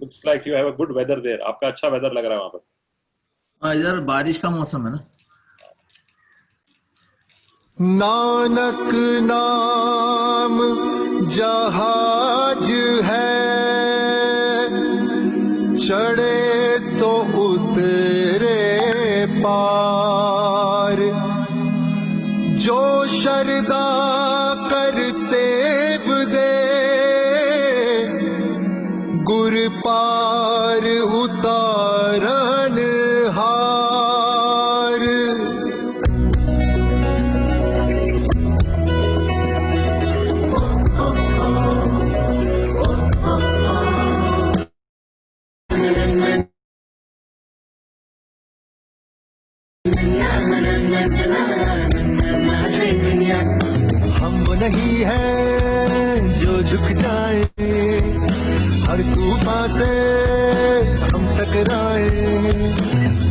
looks like you have a good weather there. आपका अच्छा weather लग रहा है वहाँ पर. हाँ, इधर बारिश का मौसम है ना. नानक नाम जहाज है, चढ़े सो उतरे पार, जो शरदा कर सेब दे, गुर पार उतारन हार. हम वो नहीं है जो झुक जाए, हर तूफान से हम टकराए.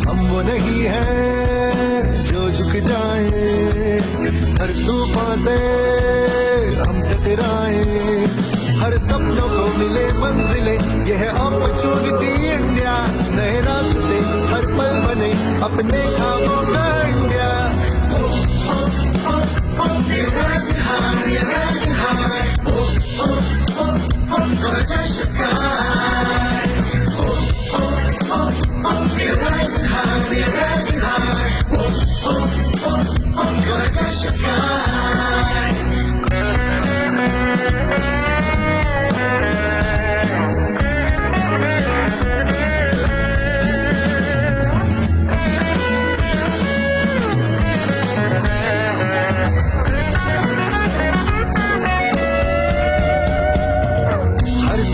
हम वो नहीं है जो झुक जाए, हर तूफान से हम टकराए. हर सपनों को मिले मंजिलें, यह अपॉर्चुनिटी इंडिया. नए रास्ते हर पल बने अपने ख्वाबों का India. We're rising high, we're rising high. Oh, oh, oh, oh, gonna touch the sky. Oh, oh, oh, oh, we're rising high, we're rising high. Oh, oh, oh, oh, gonna touch the sky.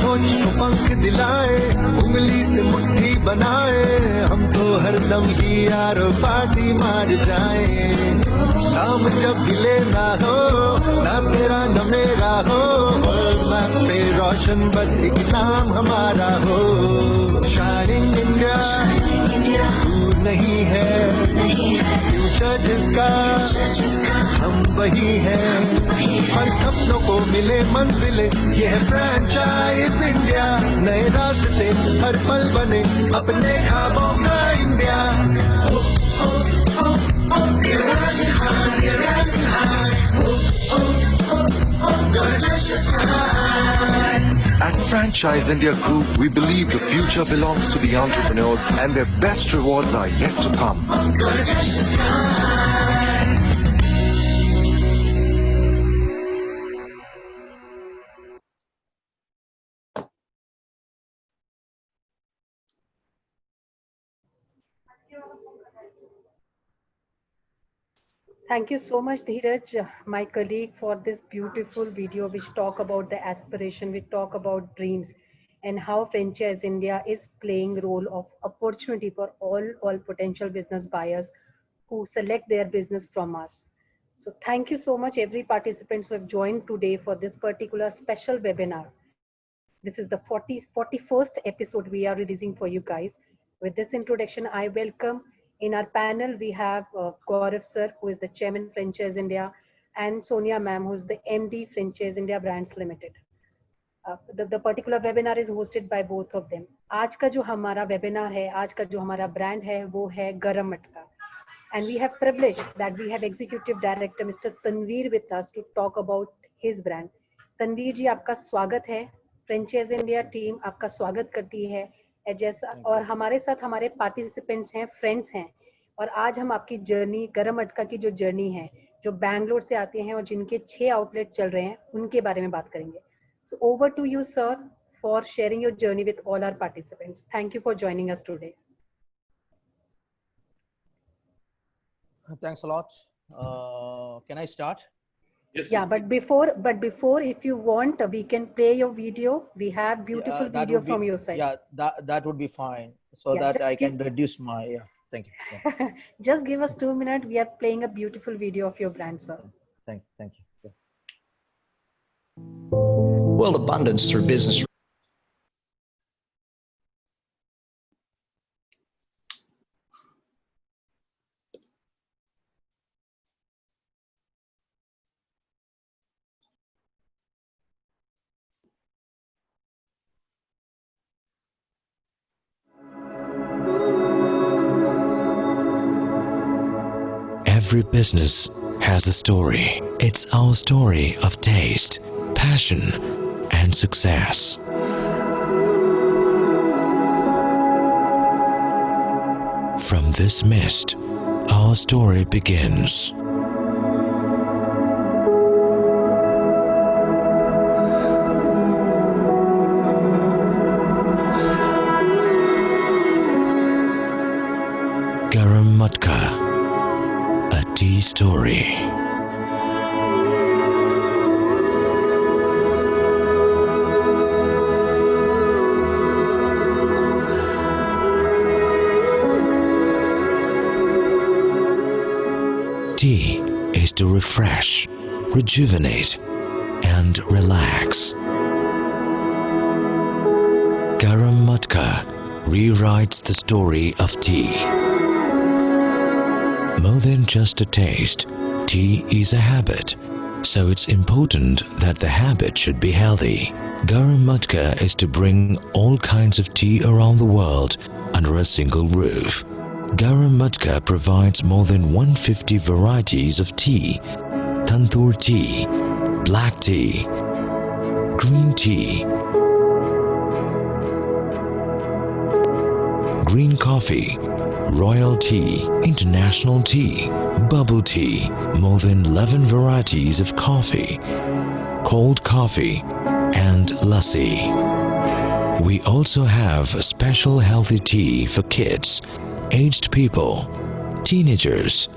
सोच को पंख दिलाए, उंगली से मुट्ठी बनाए. हम तो हरदम ही यारो बाजी मार जाए. नाम जब भी लेना हो, ना तेरा न मेरा हो, मैप पे रोशन बस एक नाम हमारा हो. शाइनिंग इंडिया दूर नहीं है, फ्यूचर जिसका हम वही हैं. हर सपनों को मिले मंजिलें, यह फ्रेंचाइज इंडिया. नए रास्ते हर पल बने अपने ख्वाबों का India. We're rising high, we're rising high. Gonna touch the sky. At Franchise India Group, we believe the future belongs to the entrepreneurs and their best rewards are yet to come. Gonna touch the sky. Thank you so much, Dheeraj, my colleague, for this beautiful video which talk about the aspiration, we talk about dreams, and how Franchise India is playing role of opportunity for all potential business buyers who select their business from us. So thank you so much, every participants who have joined today for this particular special webinar. This is the 41st episode we are releasing for you guys. With this introduction, I welcome in our panel, we have Gaurav sir, who is the chairman Franchise India, and Sonia ma'am, who is the MD Franchise India Brands Limited. The particular webinar is hosted by both of them. आज का जो हमारा webinar है, आज का जो हमारा brand है, वो है गरम मटका. And we have privilege that we have Executive Director Mr. Tanveer with us to talk about his brand. Tanveer जी, आपका स्वागत है. फ्रेंचाइज इंडिया टीम आपका स्वागत करती है. जैसा और हमारे साथ हमारे पार्टिसिपेंट्स हैं, फ्रेंड्स हैं, और आज हम आपकी जर्नी, गरम मटका की जो जर्नी है, जो बैंगलोर से आते हैं और जिनके 6 आउटलेट चल रहे हैं, उनके बारे में बात करेंगे. So over to you sir for sharing your journey with all our participants. Thank you for joining us today. Thanks a lot. Can I start? Yes. Yeah, but before, if you want, we can play your video. We have beautiful video from your side. Yeah, that would be fine, so that I can reduce my. Yeah, thank you. Yeah. Just give us 2 minutes. We are playing a beautiful video of your brand, sir. Thank you. Yeah. World abundance through business. Every business has a story. It's our story of taste, passion, and success. From this mist, our story begins. Garam Matka, a tea story. Tea is to refresh, rejuvenate, and relax. Garam Matka rewrites the story of tea. More than just a taste, tea is a habit, so it's important that the habit should be healthy. Garam Matka is to bring all kinds of tea around the world under a single roof. Garam Matka provides more than 150 varieties of tea: tandoor tea, black tea, green tea, green coffee, royal tea, international tea, bubble tea, more than 11 varieties of coffee, cold coffee, and lassi. We also have special healthy tea for kids, aged people, teenagers,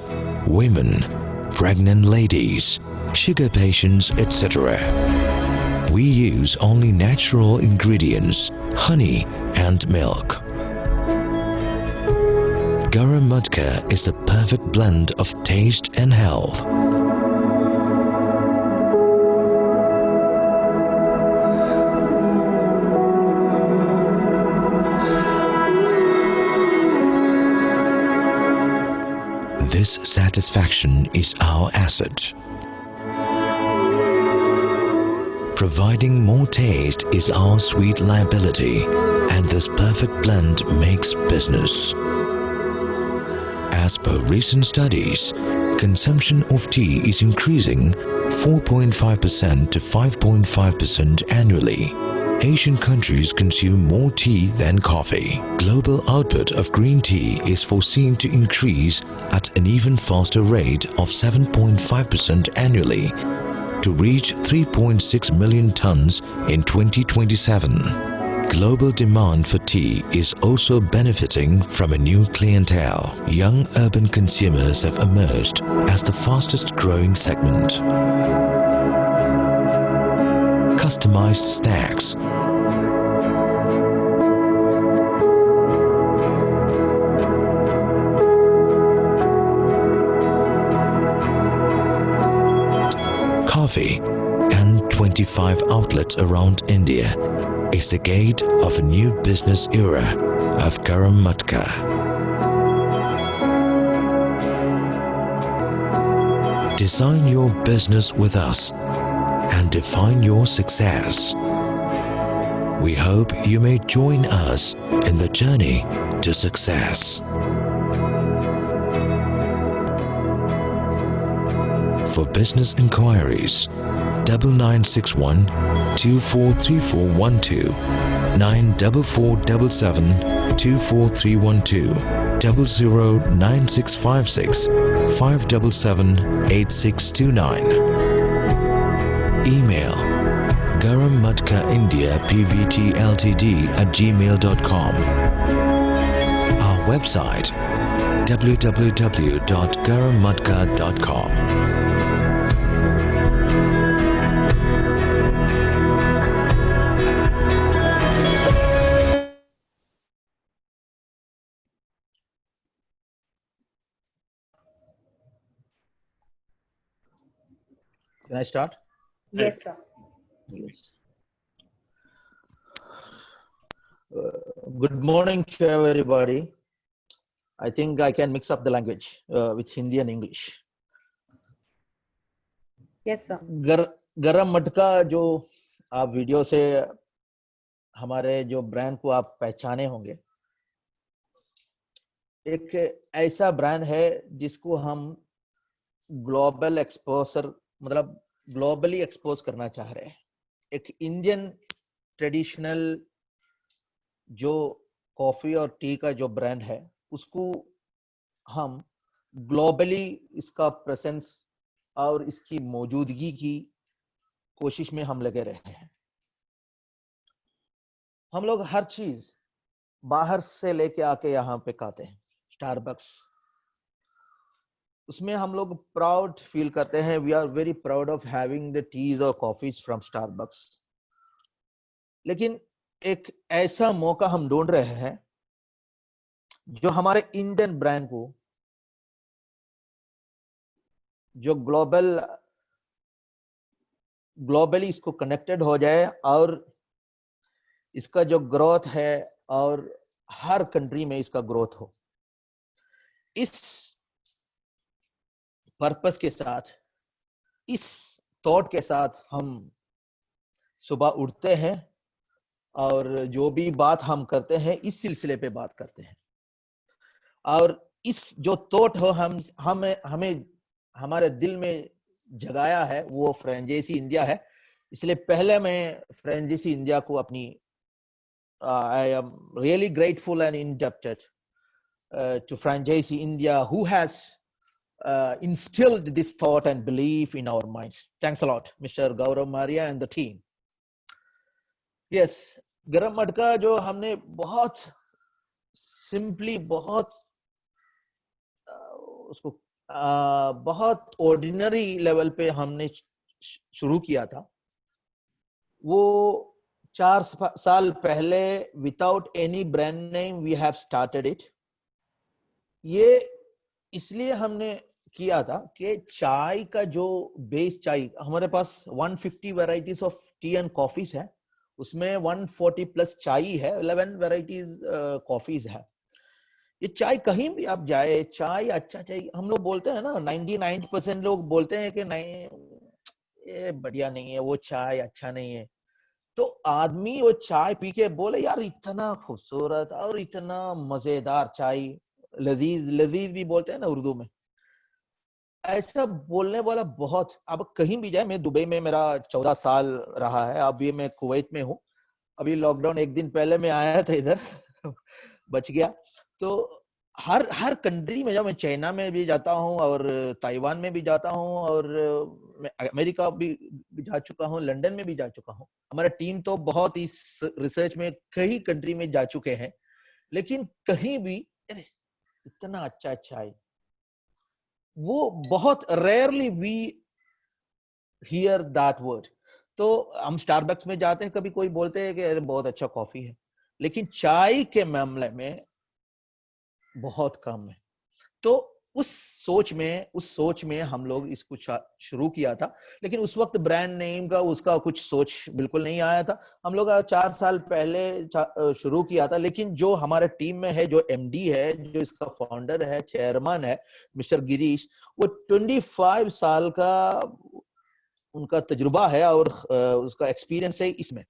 women, pregnant ladies, sugar patients, etc. We use only natural ingredients, honey and milk. Garam Matka is the perfect blend of taste and health. This satisfaction is our asset. Providing more taste is our sweet liability, and this perfect blend makes business. As per recent studies, consumption of tea is increasing 4.5% to 5.5% annually. Asian countries consume more tea than coffee. Global output of green tea is foreseen to increase at an even faster rate of 7.5% annually to reach 3.6 million tons in 2027. Global demand for tea is also benefiting from a new clientele. Young urban consumers have emerged as the fastest growing segment. Customized snacks, coffee, and 25 outlets around India is the gate of a new business era of Garam Matka. Design your business with us and define your success. We hope you may join us in the journey to success. For business inquiries, 9961 243412, 94477 24312, 009656 577 8629. Email garammatkaindiapvtltd@gmail.com. Our website www.garammatka.com. Can I start? Yes, sir. Yes. Good morning to everybody. I think I can mix up the language with Hindi and English. Yes, sir. गरम मटका जो आप video से हमारे जो brand को आप पहचाने होंगे, एक ऐसा ब्रांड है जिसको हम ग्लोबल एक्सपोजर, मतलब ग्लोबली एक्सपोज करना चाह रहे हैं। एक इंडियन ट्रेडिशनल जो कॉफी और टी का जो ब्रांड है उसको हम ग्लोबली इसका प्रेजेंस और इसकी मौजूदगी की कोशिश में हम लगे रहे हैं। हम लोग हर चीज बाहर से लेके आके यहाँ पे खाते हैं। स्टारबक्स, उसमें हम लोग प्राउड फील करते हैं, we are very proud of having the teas और कॉफीज फ्रॉम स्टारबक्स। लेकिन एक ऐसा मौका हम ढूंढ रहे हैं जो हमारे इंडियन ब्रांड को जो ग्लोबली इसको कनेक्टेड हो जाए और इसका जो ग्रोथ है और हर कंट्री में इसका ग्रोथ हो। इस पर्पस के साथ, इस थॉट के साथ हम सुबह उठते हैं और जो भी बात हम करते हैं इस सिलसिले पे बात करते हैं। और इस जो थॉट हो हमें हमारे दिल में जगाया है वो फ्रेंचाइजी इंडिया है। इसलिए पहले मैं फ्रेंचाइजी इंडिया को अपनी I am really grateful and indebted to Franchisee India who has instilled this thought and belief in our minds. Thanks a lot, Mr. Gaurav Maria and the team. Yes, गरम मटका जो हमने बहुत simply, बहुत उसको बहुत ऑर्डिनरी लेवल पे हमने शुरू किया था। वो 4 साल पहले without any brand name we have started it. ये इसलिए हमने किया था कि चाय का जो बेस चाय, हमारे पास 150 varieties of T and coffees है, उसमें 140 प्लस चाय है, 11 वैरायटीज कॉफीज है। ये चाय कहीं भी आप जाए, चाय अच्छा चाहिए, हम लोग बोलते हैं ना 99% लोग बोलते हैं कि नहीं ये बढ़िया नहीं है, वो चाय अच्छा नहीं है। तो आदमी वो चाय पी के बोले यार इतना खूबसूरत और इतना मजेदार चाय, लजीज, लजीज भी बोलते हैं ना उर्दू में, ऐसा बोलने वाला बहुत। अब कहीं भी जाए, मैं दुबई में मेरा 14 साल रहा है, अभी मैं कुवैत में हूँ, अभी लॉकडाउन एक दिन पहले मैं आया था इधर बच गया। तो हर कंट्री में जब मैं चाइना में भी जाता हूँ और ताइवान में भी जाता हूँ और मैं अमेरिका भी जा चुका हूँ, लंदन में भी जा चुका हूँ। हमारा टीम तो बहुत इस रिसर्च में कई कंट्री में जा चुके हैं, लेकिन कहीं भी इतना अच्छा चाय वो बहुत rarely we hear that word. तो हम स्टारबक्स में जाते हैं, कभी कोई बोलते हैं कि बहुत अच्छा कॉफी है, लेकिन चाय के मामले में बहुत कम है। तो उस सोच में हम लोग इसको शुरू किया था, लेकिन उस वक्त ब्रांड नेम का उसका कुछ सोच बिल्कुल नहीं आया था। हम लोग 4 साल पहले शुरू किया था, लेकिन जो हमारे टीम में है, जो एमडी है, जो इसका फाउंडर है, चेयरमैन है मिस्टर गिरीश, वो 25 साल का उनका तजुर्बा है और उसका एक्सपीरियंस है इसमें।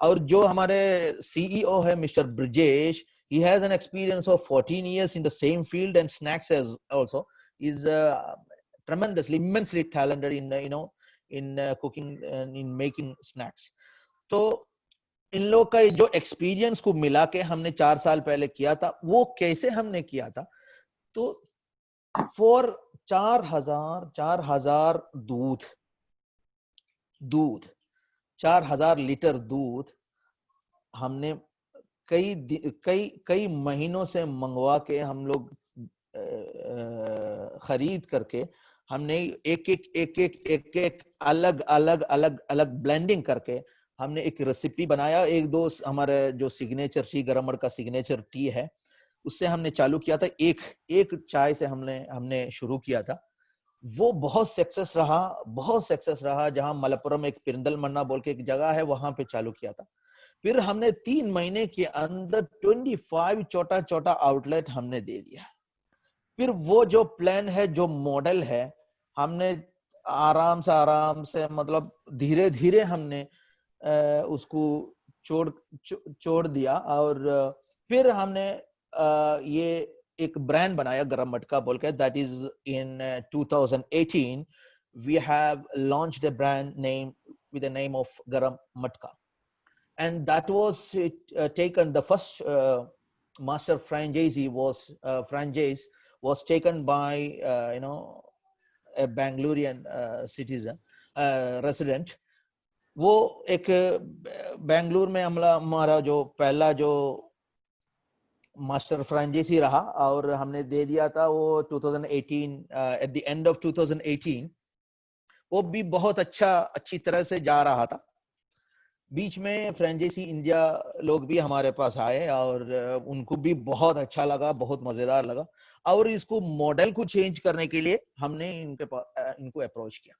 और जो हमारे सीईओ है mister Brajesh, he has an experience of 14 years in the same field and snacks as also is tremendously, immensely talented in in cooking and in making snacks. तो इन लोग का जो एक्सपीरियंस को मिला के हमने 4 साल पहले किया था, वो कैसे हमने किया था, तो फॉर 4000 दूध 4000 लीटर दूध हमने कई महीनों से मंगवा के हम लोग खरीद करके हमने एक अलग ब्लेंडिंग करके हमने एक रेसिपी बनाया। एक दो हमारे जो सिग्नेचर टी, गरम मटका सिग्नेचर टी है, उससे हमने चालू किया था। एक चाय से हमने शुरू किया था, वो बहुत सक्सेस रहा। जहां मलप्पुरम एक पिरंदलमन्ना बोल के एक जगह है, वहां पे चालू किया था। फिर हमने 3 महीने के अंदर 25 छोटा आउटलेट हमने दे दिया। फिर वो जो प्लान है, जो मॉडल है, हमने आराम से मतलब धीरे धीरे हमने उसको छोड़ दिया। और फिर हमने ये एक ब्रांड बनाया गरम मटका बोल के. That is in 2018 we have launched a brand name with the name of Garam Matka, and that was taken. The first master franchisee franchise was taken by a Bangalorean citizen resident. वो एक बेंगलुरु में हमारा जो पहला जो master franchise रहा और हमने दे दिया था वो 2018 at the end of 2018. वो भी बहुत अच्छी तरह से जा रहा था. बीच में फ्रेंचाइजी इंडिया लोग भी हमारे पास आए और उनको भी बहुत अच्छा लगा, बहुत मजेदार लगा, और इसको मॉडल को चेंज करने के लिए हमने इनको अप्रोच किया.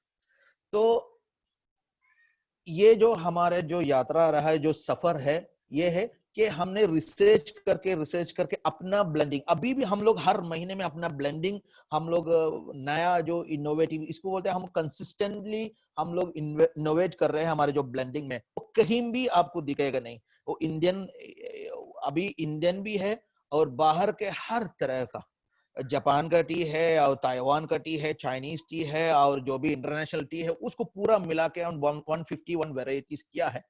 तो ये जो हमारे जो यात्रा रहा है, जो सफर है, ये है कि हमने रिसर्च करके अपना ब्लेंडिंग, अभी भी हम लोग हर महीने में अपना ब्लेंडिंग हम लोग नया जो इनोवेटिव इसको बोलते हैं, हम कंसिस्टेंटली हम लोग इनोवेट कर रहे हैं हमारे जो ब्लेंडिंग में. वो कहीं भी आपको दिखेगा नहीं. वो इंडियन, अभी इंडियन भी है और बाहर के हर तरह का, जापान का टी है और ताइवान का टी है, चाइनीज टी है और जो भी इंटरनेशनल टी है, उसको पूरा मिला के 151 वेराइटीज किया है.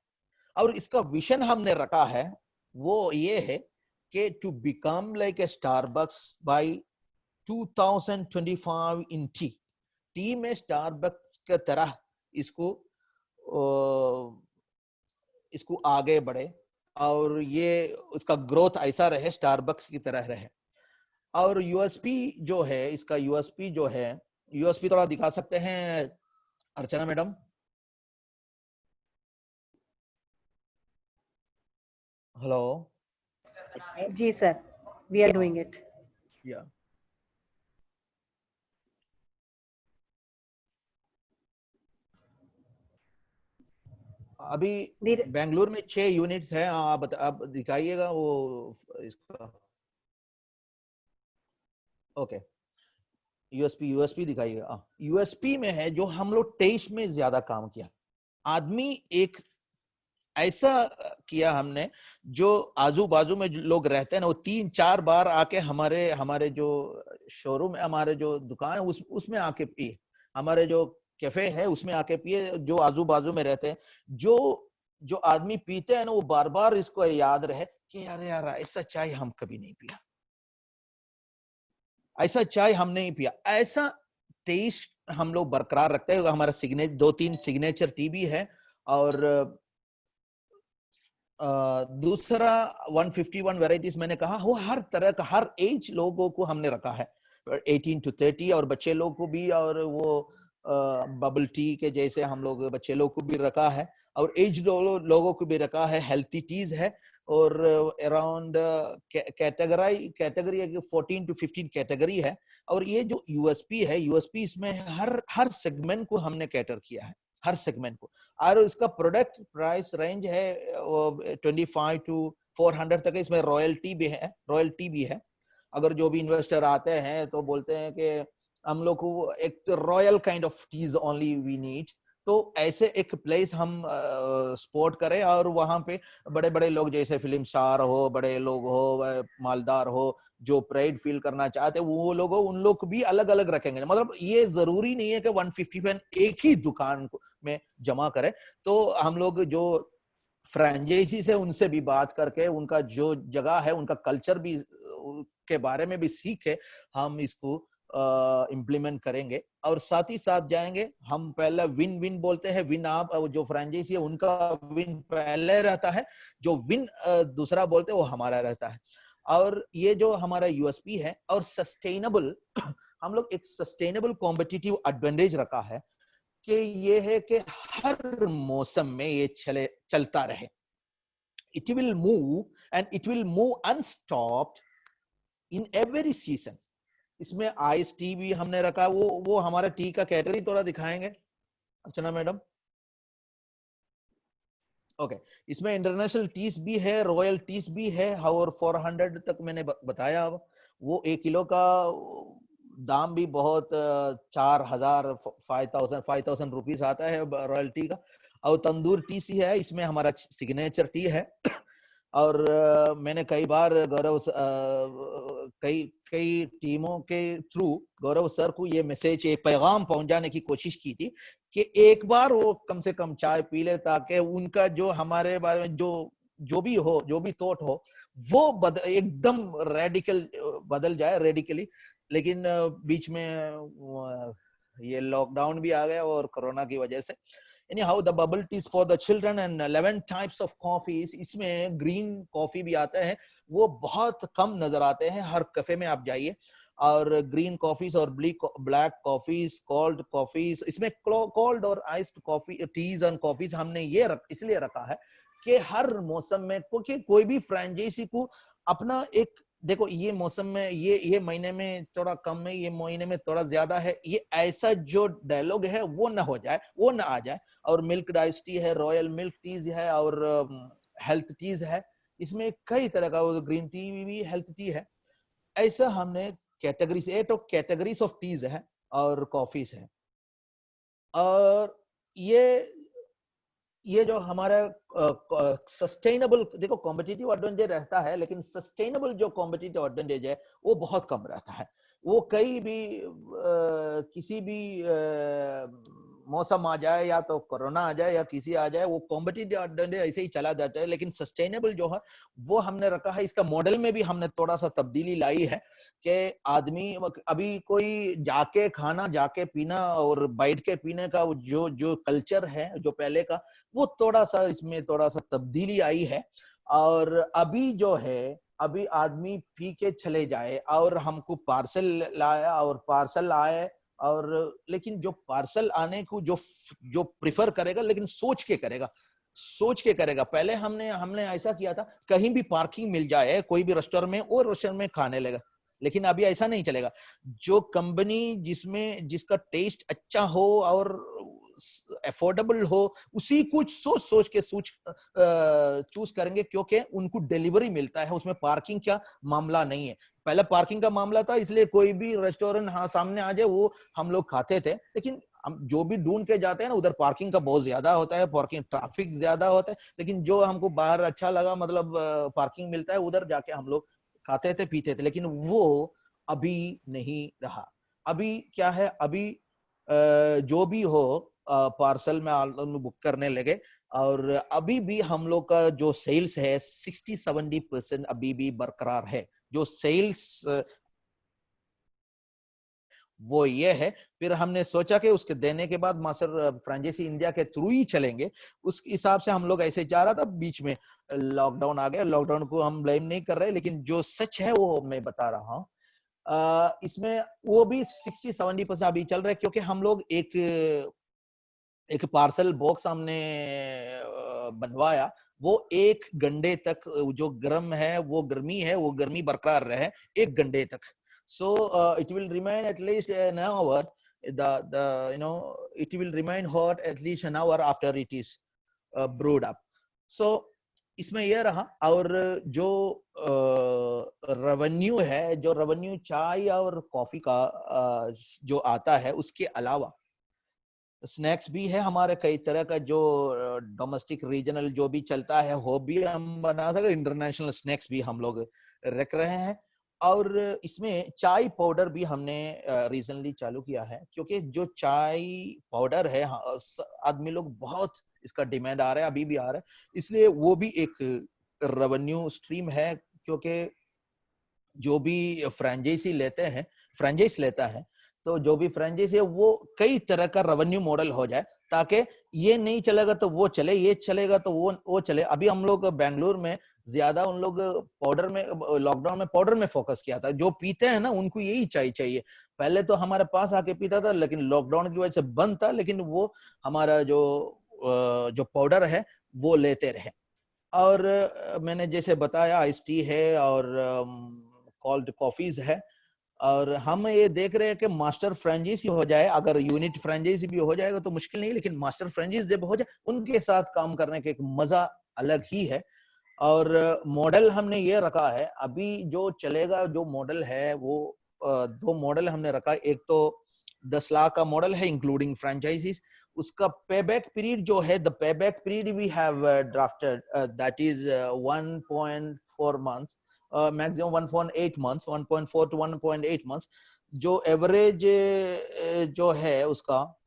और इसका विजन हमने रखा है वो ये है कि to become like a Starbucks by 2025 in tea में स्टारबक्स के तरह इसको आगे बढ़े और ये उसका ग्रोथ ऐसा रहे, स्टारबक्स की तरह रहे. और यूएसपी जो है, इसका यूएसपी थोड़ा दिखा सकते हैं अर्चना मैडम? हेलो जी sir, we are doing it. या अभी बेंगलुरु में 6 यूनिट्स हैं. आप दिखाइएगा वो इसका. Okay, USP दिखाइएगा. यूएसपी में है जो हम लोग टेस्ट में ज्यादा काम किया. आदमी एक ऐसा किया हमने, जो आजू बाजू में लोग रहते हैं ना, वो 3-4 बार आके हमारे जो शोरूम है, हमारे जो दुकान है, उसमें आके पिए. हमारे जो कैफे है उसमें आके पिए. जो आजू बाजू में रहते हैं, जो आदमी पीते हैं ना, वो बार बार इसको याद रहे कि यार ऐसा चाय हम कभी नहीं पिया, ऐसा चाय हम नहीं पिया. ऐसा टेस्ट हम लोग बरकरार रखते हैं. हमारा 2-3 सिग्नेचर टी भी है. और दूसरा 151 वेराइटीज मैंने कहा, वो हर तरह का, हर एज लोगों को हमने रखा है, 18 to 30, और बच्चे लोग को भी, और वो बबल टी के जैसे हम लोग बच्चे लोग को भी रखा है, और एज लोगों को भी रखा है. हेल्थी टीज है और अराउंड कैटेगरी 14 to 15 कैटेगरी है. और ये जो यूएसपी है, यूएसपी इसमें हर सेगमेंट को हमने कैटर किया है, हर सेगमेंट को. और इसका प्रोडक्ट प्राइस रेंज है 25 to 400 तक. इसमें रॉयल्टी भी है. अगर जो भी इन्वेस्टर आते हैं तो बोलते हैं कि हम लोग को एक royal kind of teas only we need, तो ऐसे एक प्लेस हम सपोर्ट करें. और वहां पे बड़े बड़े लोग जैसे फिल्म स्टार हो, बड़े लोग हो, मालदार हो, जो प्राइड फील करना चाहते हैं, वो लोग उन लोग को भी अलग अलग रखेंगे. मतलब ये जरूरी नहीं है कि 151 एक ही दुकान में जमा करें. तो हम लोग जो फ्रेंचाइजी से उनसे भी बात करके, उनका जो जगह है, उनका कल्चर भी के बारे में भी सीख के हम इसको इम्प्लीमेंट करेंगे. और साथ ही साथ जाएंगे हम, पहले विन बोलते हैं. विन आप जो फ्रेंचाइजी है उनका विन पहले रहता है, जो विन दूसरा बोलते हैं वो हमारा रहता है. और ये जो हमारा यूएसपी है, और सस्टेनेबल, हम लोग एक सस्टेनेबल कॉम्पिटिटिव एडवांटेज रखा है कि ये है कि हर मौसम में ये चलता रहे. It will move and it will move unstopped in every season. इसमें आइस टी भी हमने रखा. वो हमारा टी का कैटेगरी थोड़ा दिखाएंगे अर्चना मैडम? ओके, इसमें इंटरनेशनल टीज भी है, रॉयल टीज भी है, और 400 तक मैंने बताया. वो 1 किलो का दाम भी बहुत 4000 5000 रुपीज आता है रॉयल टी का. और तंदूर टी सी है, इसमें हमारा सिग्नेचर टी है. और मैंने कई बार कई टीमों के थ्रू गौरव सर को ये मैसेज, एक पैगाम पहुंचाने की कोशिश की थी कि एक बार वो कम से कम चाय पी ले, ताकि उनका जो हमारे बारे में जो भी हो, जो भी थॉट हो, वो एकदम रेडिकल बदल जाए, रेडिकली। लेकिन बीच में ये लॉकडाउन भी आ गया और कोरोना की वजह से। Anyhow, the bubble teas for the children and 11 types of coffees, इसमें ग्रीन कॉफी भी आता है, वो बहुत कम नजर आते हैं, हर कैफे में आप जाइए। और ग्रीन कॉफीज और ब्लैक कॉफीज, कोल्ड कॉफीज, इसमें कोल्ड और iced coffee, teas and coffees हमने ये इसलिए रखा है कि हर मौसम में, क्योंकि कोई भी फ्रेंचाइजी को अपना एक, देखो ये मौसम में ये महीने में थोड़ा कम है, ये महीने में थोड़ा ज्यादा है, ये ऐसा जो डायलॉग है वो ना हो जाए, वो ना आ जाए। और मिल्क आइस टी है, रॉयल मिल्क टीज है और हेल्थ टीज है, इसमें कई तरह का, ग्रीन टी भी हेल्थ टी है। ऐसा हमने कैटेगरीज, 8 कैटेगरीज ऑफ टीज है और कॉफीज है। और ये जो हमारा सस्टेनेबल, देखो कॉम्पिटिटिव एडवांटेज रहता है, लेकिन सस्टेनेबल जो कॉम्पिटिटिव एडवांटेज है वो बहुत कम रहता है। वो कहीं भी किसी भी मौसम आ जाए, या तो कोरोना आ जाए या किसी आ जाए, वो कॉम्पिटिटिव एडवांटेज ऐसे ही चला जाता है। लेकिन सस्टेनेबल जो है वो हमने रखा है। इसका मॉडल में भी हमने थोड़ा सा तब्दीली लाई है कि आदमी अभी कोई जाके खाना, जाके पीना और बैठ के पीने का जो कल्चर है जो पहले का, वो थोड़ा सा इसमें थोड़ा सा तब्दीली आई है। और अभी जो है, अभी आदमी पी के चले जाए और हमको पार्सल लाया और पार्सल आए, और लेकिन जो पार्सल आने को जो प्रिफर करेगा, लेकिन सोच के करेगा, सोच के करेगा। पहले हमने ऐसा किया था, कहीं भी पार्किंग मिल जाए कोई भी रेस्टोरेंट में, और रेस्टोरेंट में खाने लगा। लेकिन अभी ऐसा नहीं चलेगा। जो कंपनी जिसका टेस्ट अच्छा हो और अफोर्डेबल हो, उसी कुछ सोच के चूज करेंगे, क्योंकि उनको डिलीवरी मिलता है, उसमें पार्किंग का मामला नहीं है। पहले पार्किंग का मामला था, इसलिए कोई भी रेस्टोरेंट सामने आ जाए वो हम लोग खाते थे। लेकिन हम जो भी ढूंढ के जाते हैं ना, उधर पार्किंग का बहुत ज्यादा होता है, पार्किंग ट्रैफिक ज्यादा होता है। लेकिन जो हमको बाहर अच्छा लगा, मतलब पार्किंग मिलता है, उधर जाके हम लोग खाते थे, पीते थे। लेकिन वो अभी नहीं रहा। अभी क्या है, अभी जो भी हो पार्सल में बुक करने लगे। और अभी भी हम लोग का जो सेल्स है 60-70% अभी भी बरकरार है। जो सेल्स वो ये है। फिर हमने सोचा कि उसके देने के बाद मास्टर फ्रेंचाइजी इंडिया के थ्रू ही चलेंगे, उस हिसाब से हम लोग ऐसे जा रहा था। बीच में लॉकडाउन आ गया। लॉकडाउन को हम ब्लेम नहीं कर रहे, लेकिन जो सच है वो मैं बता रहा हूँ। इसमें वो भी 60-70% अभी चल रहा है, क्योंकि हम लोग एक पार्सल बॉक्स हमने बनवाया। वो 1 घंटे तक जो गर्म है, वो गर्मी है, वो गर्मी बरकरार रहे 1 घंटे तक। So it will remain at least an hour. It will remain hot at least an hour after it is brewed up. So इसमें यह रहा। और जो रेवेन्यू है, जो रेवेन्यू चाय और कॉफी का जो आता है, उसके अलावा स्नैक्स भी है हमारे कई तरह का। जो डोमेस्टिक रीजनल जो भी चलता है वो भी हम बना सकते। इंटरनेशनल स्नैक्स भी हम लोग रख रहे हैं। और इसमें चाय पाउडर भी हमने रिसेंटली चालू किया है, क्योंकि जो चाय पाउडर है, आदमी लोग बहुत इसका डिमांड आ रहा है, अभी भी आ रहा है। इसलिए वो भी एक रेवेन्यू स्ट्रीम है, क्योंकि जो भी फ्रेंचाइजी लेता है, तो जो भी फ्रेंचाइजी है वो कई तरह का रेवेन्यू मॉडल हो जाए, ताकि ये नहीं चलेगा तो वो चले, ये चलेगा तो वो चले। अभी हम लोग बेंगलुरु में ज्यादा उन लोग पाउडर में, लॉकडाउन में पाउडर में फोकस किया था। जो पीते हैं ना, उनको यही चाहिए। पहले तो हमारे पास आके पीता था, लेकिन लॉकडाउन की वजह से बंद था। लेकिन वो हमारा जो पाउडर है वो लेते रहे। और मैंने जैसे बताया, आइस टी है और कोल्ड कॉफीज है। और हम ये देख रहे हैं कि मास्टर फ्रेंचाइजी हो जाए, अगर यूनिट फ्रेंचाइजी भी हो जाएगा तो मुश्किल नहीं, लेकिन मास्टर फ्रेंचाइजी जब हो जाए, उनके साथ काम करने का एक मजा अलग ही है। और मॉडल हमने ये रखा है, अभी जो चलेगा जो मॉडल है वो 2 मॉडल हमने रखा है। एक तो 10 लाख का मॉडल है इंक्लूडिंग फ्रेंचाइजीज, उसका पेबैक पीरियड जो है, the payback period we have drafted that is 1.4 months, maximum 1.8 months, 1.4 to 1.8 months. जो एवरेज जो है उसका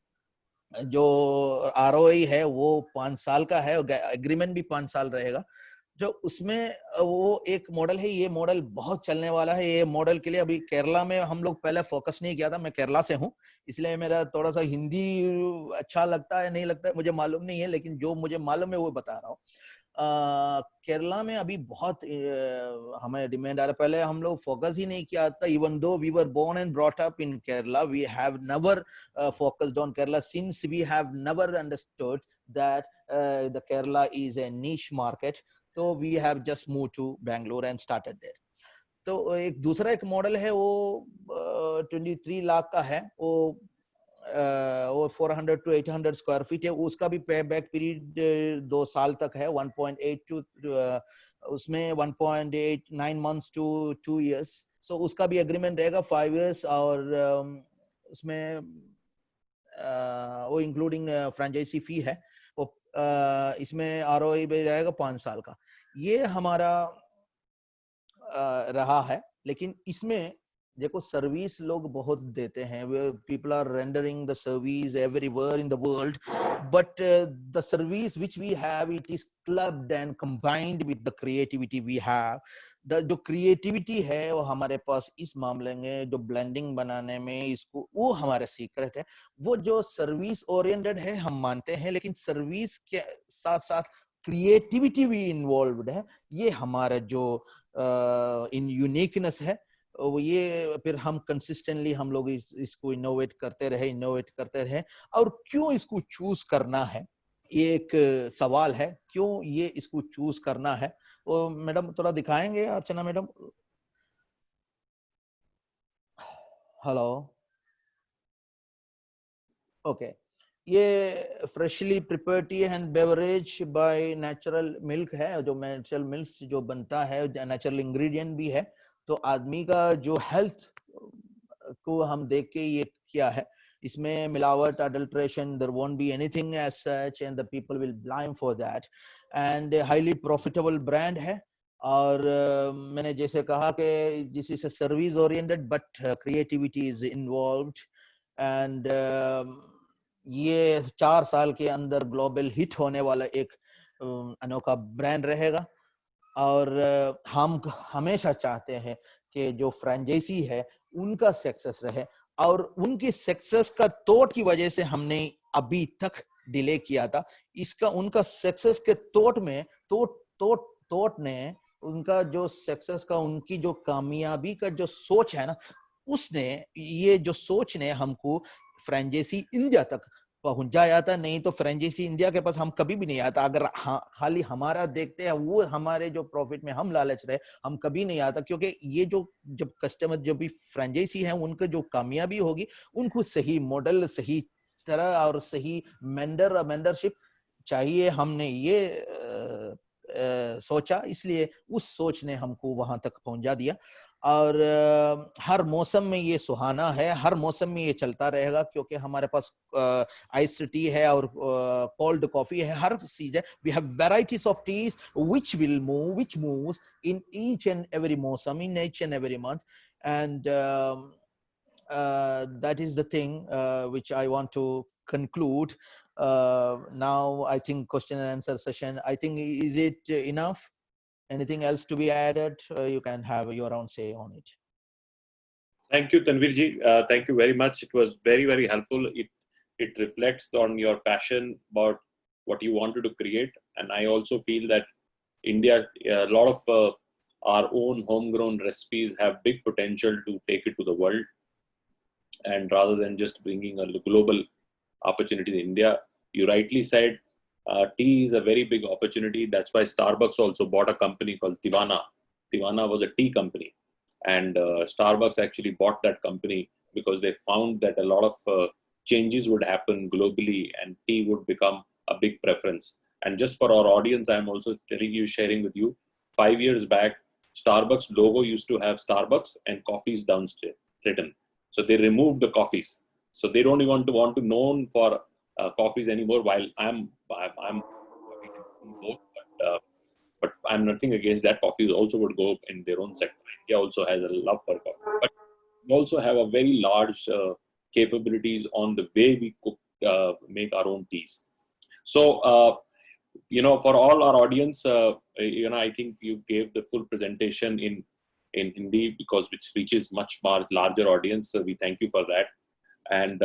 जो ROI है वो 5 साल का है, एग्रीमेंट भी 5 साल रहेगा। जो उसमें वो एक मॉडल है, ये मॉडल बहुत चलने वाला है। ये मॉडल के लिए अभी केरला में हम लोग पहले फोकस नहीं किया था, मैं केरला से हूँ इसलिए मेरा थोड़ा सा हिंदी अच्छा लगता है नहीं लगता है मुझे मालूम नहीं है, लेकिन जो मुझे मालूम है वो बता रहा हूँ। केरला में अभी बहुत हमें डिमांड आ रहा है। पहले हम लोग फोकस ही नहीं किया था, even though we were born and brought up in Kerala, we have never focused on Kerala since we have never understood that the Kerala is a niche market. तो we have just move to Bangalore and started there. तो एक दूसरा एक model है वो 23 लाख का है, वो 400 to 800 स्क्वायर फीट है। उसका भी पे बैक पीरियड 2 साल तक है, 1.8 to उसमें 1.89 मंथ्स टू 2 इयर्स। सो उसका भी एग्रीमेंट रहेगा 5 इयर्स, और उसमें वो इंक्लूडिंग फ्रेंचाइजी फी है। वो इसमें ROI भी रहेगा 5 साल का। ये हमारा रहा है, लेकिन इसमें देखो सर्विस लोग बहुत देते हैं, people are rendering the service everywhere in the world, but the service which we have it is clubbed and combined with the creativity we have. जो क्रिएटिविटी है वो हमारे पास इस मामले में, जो ब्लेंडिंग बनाने में इसको, वो हमारा सीक्रेट है। वो जो सर्विस ओरिएंटेड है हम मानते हैं, लेकिन सर्विस के साथ साथ क्रिएटिविटी भी इन्वॉल्व्ड है। ये हमारा जो इन यूनिकनेस है, ये फिर हम कंसिस्टेंटली हम लोग इसको इनोवेट करते रहे। और क्यों इसको चूज करना है, ये एक सवाल है, क्यों ये इसको चूज करना है। वो मैडम थोड़ा दिखाएंगे, अर्चना मैडम। Hello, okay. ये freshly prepared tea and beverage by natural milk है, जो नेचुरल मिल्क से जो बनता है, नेचुरल इंग्रेडिएंट भी है। तो आदमी का जो हेल्थ को हम देख के ये किया है। इसमें मिलावट, adulteration, there won't be anything as such, and the people will blame for that. And highly profitable brand है। और मैंने जैसे कहा कि this is a service oriented but creativity is involved, and ये 4 साल के अंदर ग्लोबल हिट होने वाला एक अनोखा ब्रांड रहेगा। और हम हमेशा चाहते हैं कि जो फ्रेंचाइजी है उनका सक्सेस रहे, और उनकी सक्सेस का तोड़ की वजह से हमने अभी तक डिले किया था। इसका उनका सक्सेस के तोड़ में तोड़ ने उनका जो सक्सेस का, उनकी जो कामयाबी का जो सोच है ना, उसने ये जो सोच ने हमको फ्रेंचाइजी इंडिया तक पहुंचाया था। नहीं तो फ्रेंचाइजी इंडिया के पास हम कभी भी नहीं आता। अगर खाली हमारा देखते हैं, वो हमारे जो प्रॉफिट में हम लालच रहे, हम कभी नहीं आता। क्योंकि ये जो जब कस्टमर जो भी फ्रेंचाइजी है, उनका जो कामयाबी होगी, उनको सही मॉडल, सही तरह और सही मेंटरशिप चाहिए। हमने ये सोचा, इसलिए उस सोच ने हमको वहां तक पहुंचा दिया। और हर मौसम में ये सुहाना है, हर मौसम में ये चलता रहेगा, क्योंकि हमारे पास आइस टी है और कोल्ड कॉफी है, हर चीज है। We have varieties of teas which moves in each and every मौसम, in each and every month, and that is the thing which I want to conclude. Now I think question and answer session, I think, is it enough? Anything else to be added? You can have your own say on it. Thank you, Tanvir ji. Thank you very much. It was very, very helpful. It reflects on your passion about what you wanted to create. And I also feel that India, a lot of our own homegrown recipes have big potential to take it to the world. And rather than just bringing a global opportunity in India, you rightly said, tea is a very big opportunity. That's why Starbucks also bought a company called Teavana. Teavana was a tea company, and Starbucks actually bought that company because they found that a lot of changes would happen globally, and tea would become a big preference. And just for our audience, I'm also sharing with you, 5 years back, Starbucks logo used to have Starbucks and coffees downstairs written. So they removed the coffees. So they don't even want to known for coffees anymore. While I'm both, but I'm nothing against that. Coffee also would go in their own sector. India also has a love for coffee, but we also have a very large capabilities on the way we cook, make our own teas. So, for all our audience, I think you gave the full presentation in Hindi, because which reaches much larger audience. So we thank you for that. And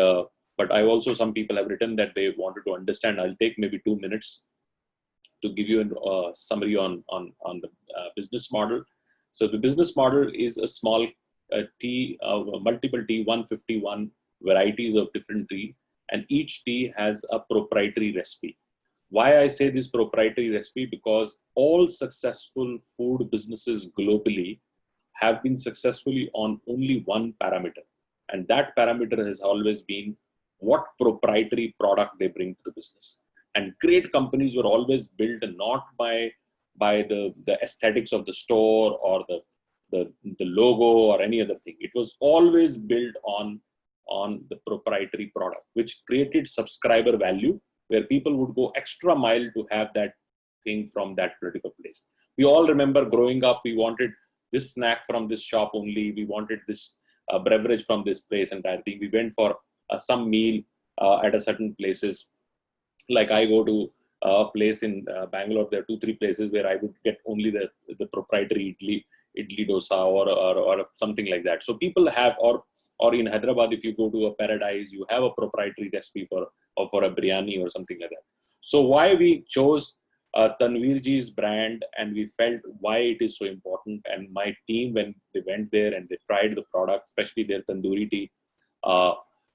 but I also, some people have written that they wanted to understand. I'll take maybe 2 minutes to give you a summary on the business model. So the business model is a small tea, multiple tea, 151 varieties of different tea, and each tea has a proprietary recipe. Why I say this proprietary recipe? Because all successful food businesses globally have been successfully on only one parameter, and that parameter has always been what proprietary product they bring to the business. And great companies were always built not by the aesthetics of the store or the logo or any other thing. It was always built on the proprietary product, which created subscriber value, where people would go extra mile to have that thing from that particular place. We all remember growing up, we wanted this snack from this shop only, we wanted this beverage from this place, and that thing. We went for some meal at a certain places. Like I go to a place in Bangalore, there are 2-3 places where I would get only the proprietary idli dosa or something like that. So people have, or in Hyderabad, if you go to a Paradise, you have a proprietary recipe for a biryani or something like that. So why we chose Tanveerji's brand, and we felt why it is so important. And my team, when they went there and they tried the product, especially their tandoori tea,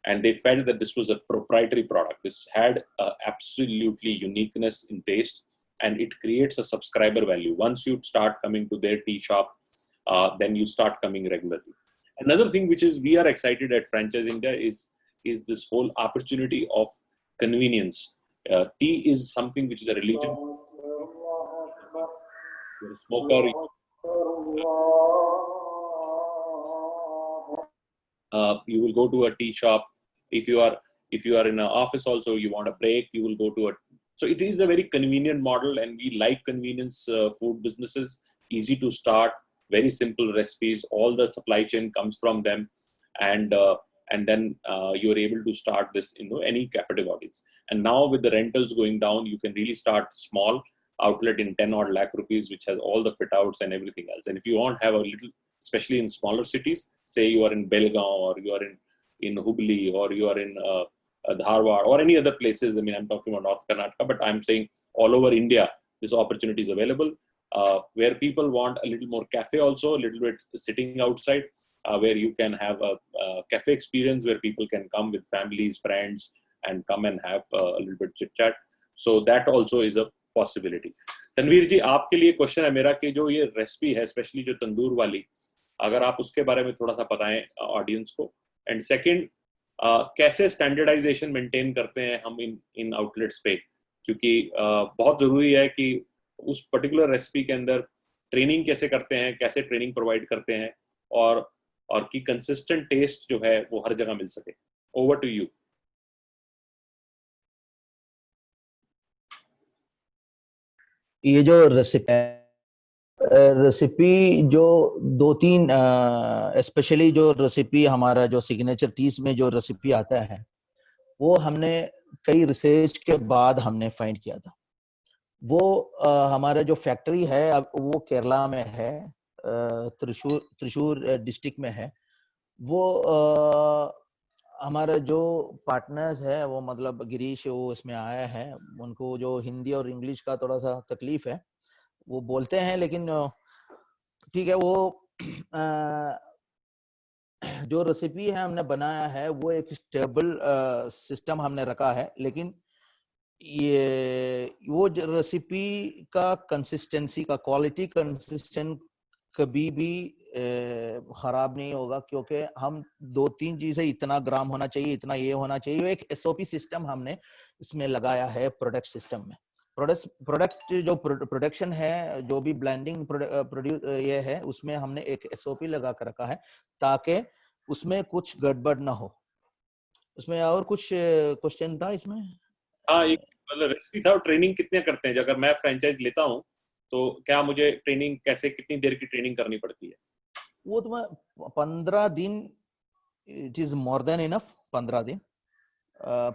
and they felt that this was a proprietary product. This had absolutely uniqueness in taste, and it creates a subscriber value. Once you start coming to their tea shop, then you start coming regularly. Another thing which is we are excited at Franchise India is this whole opportunity of convenience. Tea is something which is a religion. You're a smoker. You will go to a tea shop. If you are in an office also, you want a break, you will go to it. So it is a very convenient model, and we like convenience food businesses. Easy to start, very simple recipes. All the supply chain comes from them, and then you are able to start this in any categories. And now with the rentals going down, you can really start small outlet in 10 odd lakh rupees, which has all the fit outs and everything else. And if you want to have a little, especially in smaller cities, say you are in Belgaum, or you are in Hubli, or you are in Dharwad, or any other places. I mean, I'm talking about North Karnataka, but I'm saying all over India, this opportunity is available, where people want a little more cafe also, a little bit sitting outside, where you can have a cafe experience where people can come with families, friends, and come and have a little bit chit chat. So that also is a possibility. Tanveer ji, आपके लिए question है मेरा कि जो ये recipe है, specially जो तंदूर वाली, अगर आप उसके बारे में थोड़ा सा बताएं ऑडियंस को. एंड सेकंड, कैसे स्टैंडर्डाइजेशन मेंटेन करते हैं हम इन आउटलेट्स पे, क्योंकि बहुत जरूरी है कि उस पर्टिकुलर रेसिपी के अंदर ट्रेनिंग कैसे करते हैं, कैसे ट्रेनिंग प्रोवाइड करते हैं, और कि कंसिस्टेंट टेस्ट जो है वो हर जगह मिल सके. Over to you. ये जो रेसिपी जो 2-3 स्पेशली जो रेसिपी हमारा जो सिग्नेचर टीज में जो रेसिपी आता है, वो हमने कई रिसर्च के बाद हमने फाइंड किया था. वो हमारा जो फैक्ट्री है अब वो केरला में है, त्रिशूर डिस्ट्रिक्ट में है. वो हमारा जो पार्टनर्स है, वो मतलब गिरीश, वो इसमें आया है. उनको जो हिंदी और इंग्लिश का थोड़ा सा तकलीफ है, वो बोलते हैं, लेकिन ठीक है. वो जो रेसिपी है हमने बनाया है, वो एक स्टेबल सिस्टम हमने रखा है, लेकिन ये वो रेसिपी का कंसिस्टेंसी का क्वालिटी कंसिस्टेंट कभी भी खराब नहीं होगा, क्योंकि हम 2-3 चीजें, इतना ग्राम होना चाहिए, इतना ये होना चाहिए. एक एसओपी सिस्टम हमने इसमें लगाया है प्रोडक्ट सिस्टम में. प्रोडक्ट जो प्रोडक्शन है, जो भी ब्लेंडिंग ये है, उसमें हमने एक एसओपी लगा कर रखा है, ताकि उसमें कुछ गड़बड़ ना हो. उसमें और कुछ क्वेश्चन था इसमें? हाँ, एक मतलब रेसिपी था, ट्रेनिंग कितने करते हैं? अगर मैं फ्रेंचाइज लेता हूँ तो क्या मुझे ट्रेनिंग कैसे, कितनी देर की ट्रेनिंग करनी पड़ती है? वो तुम्हें 15 दिन, it is more than enough. 15 दिन,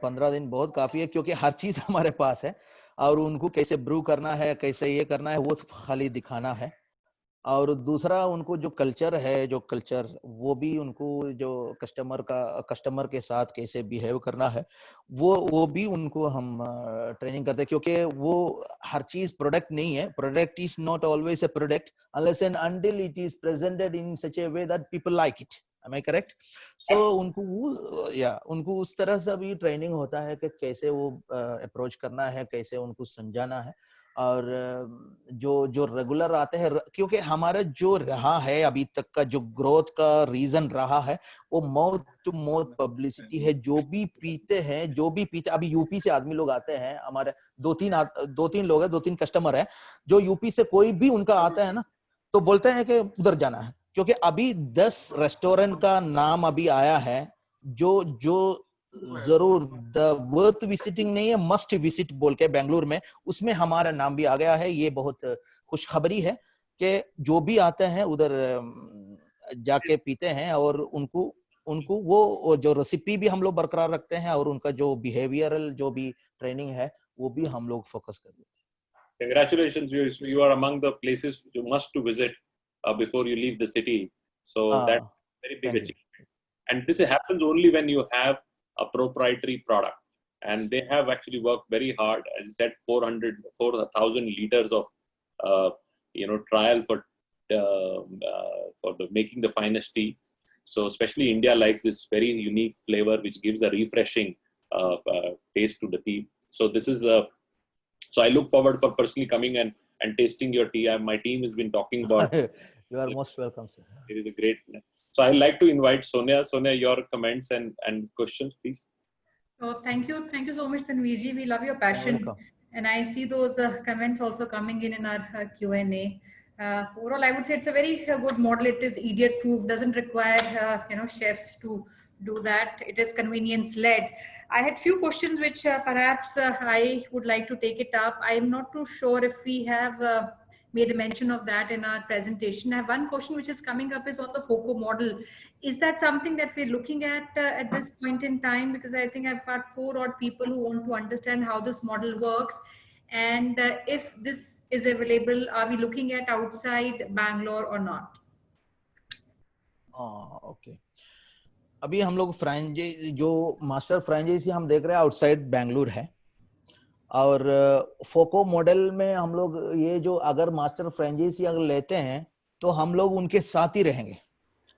15 दिन बहुत काफी है, क्योंकि हर चीज हमारे पास है और उनको कैसे ब्रू करना है, कैसे ये करना है, वो खाली दिखाना है। और दूसरा उनको जो कल्चर है, जो कल्चर वो भी उनको, जो कस्टमर के साथ कैसे बिहेव करना है, वो भी उनको हम ट्रेनिंग करते हैं। क्योंकि वो हर चीज प्रोडक्ट नहीं है, product is not always a product unless and until it is presented in such a way that people like it. Am I correct? So उनको उस तरह से भी ट्रेनिंग होता है कि कैसे वो अप्रोच करना है, कैसे उनको समझाना है। और जो रेगुलर आते हैं, क्योंकि हमारा जो रहा है अभी तक का जो ग्रोथ का रीजन रहा है, वो माउथ टू माउथ पब्लिसिटी है। जो भी पीते, अभी यूपी से आदमी लोग आते हैं हमारे, दो तीन लोग हैं, 2-3 कस्टमर है जो यूपी से, कोई भी उनका आता है ना तो बोलते हैं कि उधर जाना है। क्योंकि अभी 10 रेस्टोरेंट का नाम अभी आया है जो जरूर द वर्थ विजिटिंग नहीं है, मस्ट विजिट बोल के बेंगलुरु में, उसमें हमारा नाम भी आ गया है। ये बहुत खुशखबरी है कि जो भी आते हैं उधर जाके पीते हैं, और उनको वो जो रेसिपी भी हम लोग बरकरार रखते हैं, और उनका जो बिहेवियरल जो भी ट्रेनिंग है वो भी हम लोग फोकस कर देते हैं। Congratulations, you are among the places you must to visit before you leave the city. So that's very big achievement. And this happens only when you have a proprietary product. And they have actually worked very hard. As I said, 4,000 liters of trial for making the finest tea. So especially India likes this very unique flavor, which gives a refreshing taste to the tea. So this is so I look forward for personally coming and tasting your tea. My team has been talking about. You are most welcome, sir. It is a great. So I'd like to invite Sonia. Sonia, your comments and questions, please. Oh, thank you so much, Tanveer. We love your passion, and I see those comments also coming in our Q&A. Overall, I would say it's a very good model. It is idiot proof, doesn't require chefs to do that. It is convenience led. I had few questions which perhaps I would like to take it up. I am not too sure if we have made a mention of that in our presentation. I have one question which is coming up, is on the FOCO model. Is that something that we're looking at this point in time? Because I think I've got 4 odd people who want to understand how this model works. And if this is available, are we looking at outside Bangalore or not? Okay. अभी हम लोग franchise, जो master franchise हम देख रहे हैं outside Bengaluru है। और फोको मॉडल में हम लोग ये जो अगर मास्टर फ्रेंचाइजी अगर लेते हैं तो हम लोग उनके साथ ही रहेंगे।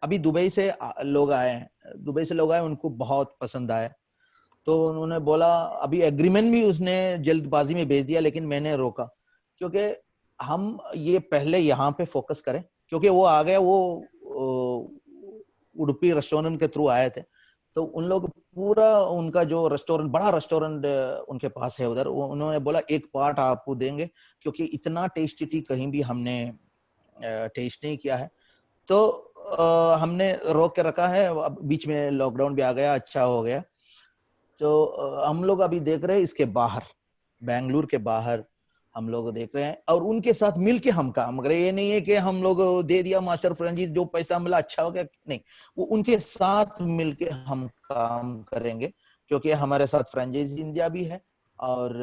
अभी दुबई से लोग आए, उनको बहुत पसंद आया, तो उन्होंने बोला, अभी एग्रीमेंट भी उसने जल्दबाजी में भेज दिया, लेकिन मैंने रोका, क्योंकि हम ये पहले यहाँ पे फोकस करें। क्योंकि वो आ गया, वो उडुपी रेस्टोरेंट के थ्रू आए थे, तो उन लोग पूरा उनका जो रेस्टोरेंट, बड़ा रेस्टोरेंट उनके पास है उधर, उन्होंने बोला एक पार्ट आपको देंगे, क्योंकि इतना टेस्टी टी कहीं भी हमने टेस्ट नहीं किया है। तो हमने रोक के रखा है। अब बीच में लॉकडाउन भी आ गया, अच्छा हो गया। तो हम लोग अभी देख रहे हैं इसके बाहर, बेंगलुरु के बाहर हम लोग देख रहे हैं, और उनके साथ मिलके हम काम करें। ये नहीं है कि हम लोग दे दिया मास्टर फ्रेंचाइजी, जो पैसा मिला अच्छा हो गया, नहीं, वो उनके साथ मिलके हम काम करेंगे, क्योंकि हमारे साथ फ्रेंचाइजी इंडिया भी है, और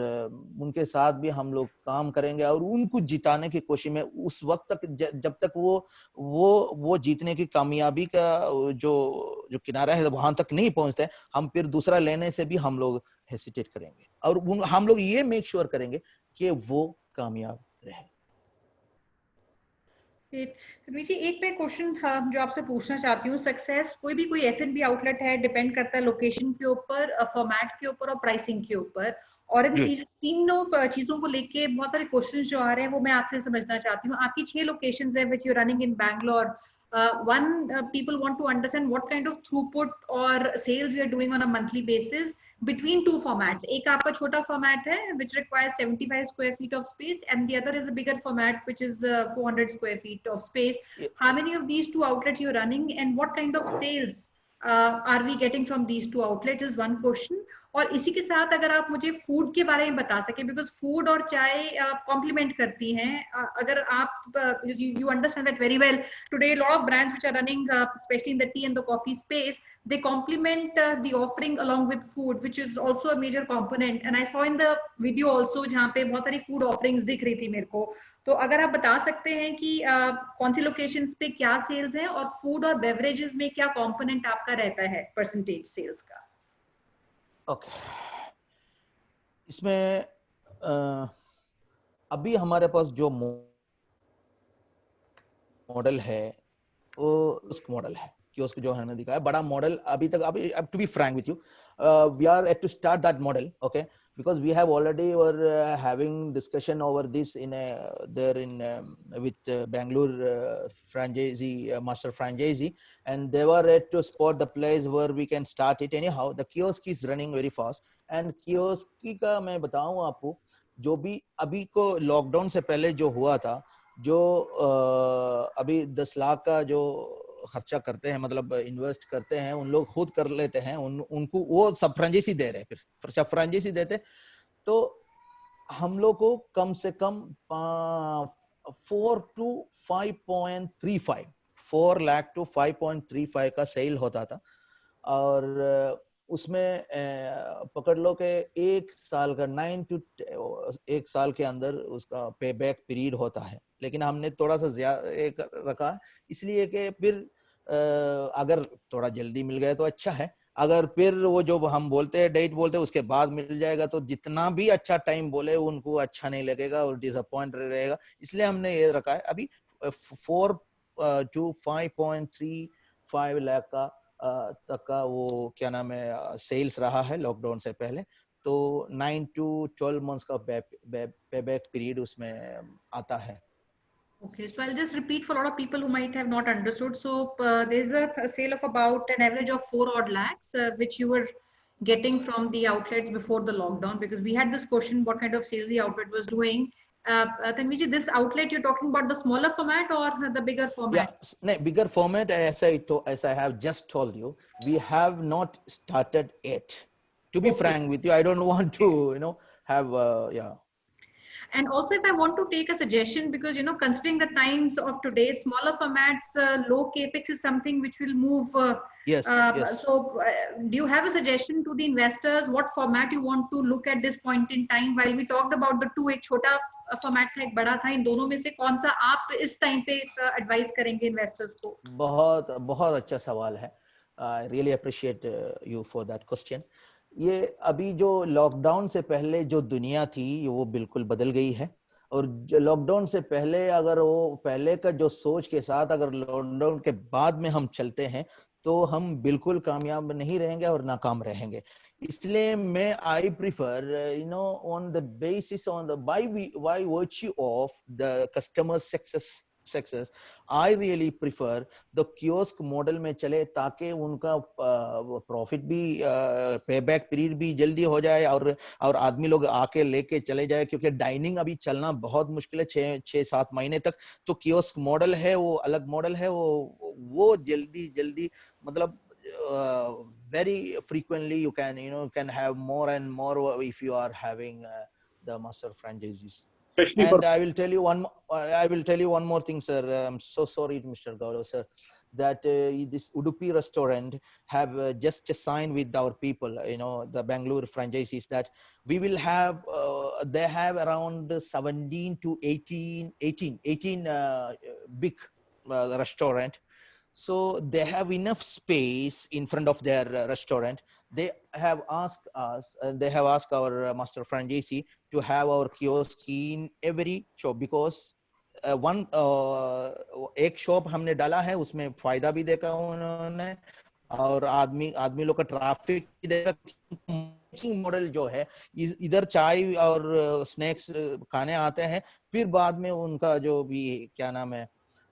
उनके साथ भी हम लोग काम करेंगे, और उनको जिताने की कोशिश में उस वक्त तक, जब तक वो जीतने की कामयाबी का जो किनारा है वहां तक नहीं पहुंचते, हम फिर दूसरा लेने से भी हम लोग हेसिटेट करेंगे, और हम लोग ये मेक श्योर करेंगे कि वो कामयाब रहे। जी, एक मैं क्वेश्चन जो आपसे पूछना चाहती हूँ, सक्सेस कोई F&B आउटलेट है, डिपेंड करता है लोकेशन के ऊपर, फॉर्मेट के ऊपर और प्राइसिंग के ऊपर, और इन तीनों चीजों को लेके बहुत सारे क्वेश्चंस जो आ रहे हैं वो मैं आपसे समझना चाहती हूँ। आपकी 6 लोकेशंस है which you are running in Bangalore. People want to understand what kind of throughput or sales we are doing on a monthly basis between 2 formats. एक आपका छोटा format है which requires 75 square feet of space, and the other is a bigger format which is 400 square feet of space. How many of these 2 outlets you're running, and what kind of sales are we getting from these 2 outlets is one question. और इसी के साथ अगर आप मुझे food के बारे में बता सके, बिकॉज फूड और चाय कॉम्प्लीमेंट करती हैं। अगर आप you understand that very well, today lot of brands which are running specially in the tea and the coffee space, they complement the offering along with food, which is also a major component. And I saw in the video also जहाँ पे बहुत सारी food offerings दिख रही थी मेरे को। तो अगर आप बता सकते हैं कि कौन सी लोकेशंस पे क्या सेल्स है, और फूड और बेवरेजेस में क्या कंपोनेंट आपका रहता है परसेंटेज सेल्स का? ओके, इसमें अभी हमारे पास जो मॉडल है वो कियोस्क मॉडल है। कियोस्क जो हमने दिखाया बड़ा मॉडल अभी तक, अभी to be frank with you, we are at to start that model, okay, because we have already were having discussion over this in there in with Bangalore franchisee master franchisee, and they were at to spot the place where we can start it. Anyhow, the kiosk is running very fast, and kiosk का मैं बताऊं आपको, जो भी अभी को lockdown से पहले जो हुआ था, जो अभी 10 लाख का जो खर्चा करते हैं, मतलब इन्वेस्ट करते हैं, उन लोग खुद कर लेते हैं, उनको वो सब फ्रेंचाइजी दे रहे हैं, फिर सब फ्रेंचाइजी देते, तो हम लोग को कम से कम 4 to 5.35 4 लाख to 5.35 का सेल होता था। और उसमें पकड़ लो कि 1 साल का 9 to 1 साल के अंदर उसका पे बैक पीरियड होता है। लेकिन हमने थोड़ा सा ज्यादा एक रखा, इसलिए कि फिर अगर थोड़ा जल्दी मिल गया तो अच्छा है, अगर फिर वो जो हम बोलते हैं डेट बोलते हैं उसके बाद मिल जाएगा तो जितना भी अच्छा टाइम बोले उनको अच्छा नहीं लगेगा और डिसअपॉइंट रहेगा। इसलिए हमने ये रखा है अभी 4 to 5.35 लाख का तक का वो क्या नाम है सेल्स रहा है लॉकडाउन से पहले। तो 9 to 12 months का पे बैक पीरियड उसमें आता है। Okay, so I'll just repeat for a lot of people who might have not understood. So there's a sale of about an average of 4 odd lakhs, which you were getting from the outlets before the lockdown, because we had this question, what kind of sales the outlet was doing. Tanviji, this outlet you're talking about the smaller format or the bigger format? Yeah, bigger format, as I have just told you, we have not started yet. To be frank with you, I don't want to, have, yeah. And also, if I want to take a suggestion, because considering the times of today, smaller formats, low capex is something which will move. Yes. So, do you have a suggestion to the investors? What format you want to look at this point in time? While we talked about the two, एक छोटा format था, एक बड़ा था, इन दोनों में से कौन सा आप इस टाइम पे advise करेंगे investors को? बहुत अच्छा सवाल है. I really appreciate you for that question. ये अभी जो लॉकडाउन से पहले जो दुनिया थी वो बिल्कुल बदल गई है, और लॉकडाउन से पहले अगर वो पहले का जो सोच के साथ अगर लॉकडाउन के बाद में हम चलते हैं तो हम बिल्कुल कामयाब नहीं रहेंगे और नाकाम रहेंगे. इसलिए मैं I prefer on the basis on the by virtue of the customer success, I really prefer the kiosk model में चले ताकि उनका प्रॉफिट भी पे बैक पीरियड भी जल्दी हो जाए और आदमी लोग आके लेके चले जाए, क्योंकि डाइनिंग अभी चलना बहुत मुश्किल है 6-7 महीने तक. तो कियोस्क मॉडल है वो अलग मॉडल है, वो जल्दी मतलब very frequently you can have more and more if you are having the master franchisees. And I will tell you one more thing, sir. I'm so sorry, Mr. Gaurav, sir, that this Udupi restaurant have just signed with our people, the Bangalore franchisees, that we will have, they have around 17 to 18 big restaurant. So they have enough space in front of their restaurant. They have asked us, they have asked our master franchisee to have our kiosk in every shop, because एक shop हमने डाला है उसमें फायदा भी देखा उन्होंने और आदमी लोग का ट्रैफिक भी देखा. मॉडल जो है इधर चाय और स्नैक्स खाने आते हैं, फिर बाद में उनका जो भी क्या नाम है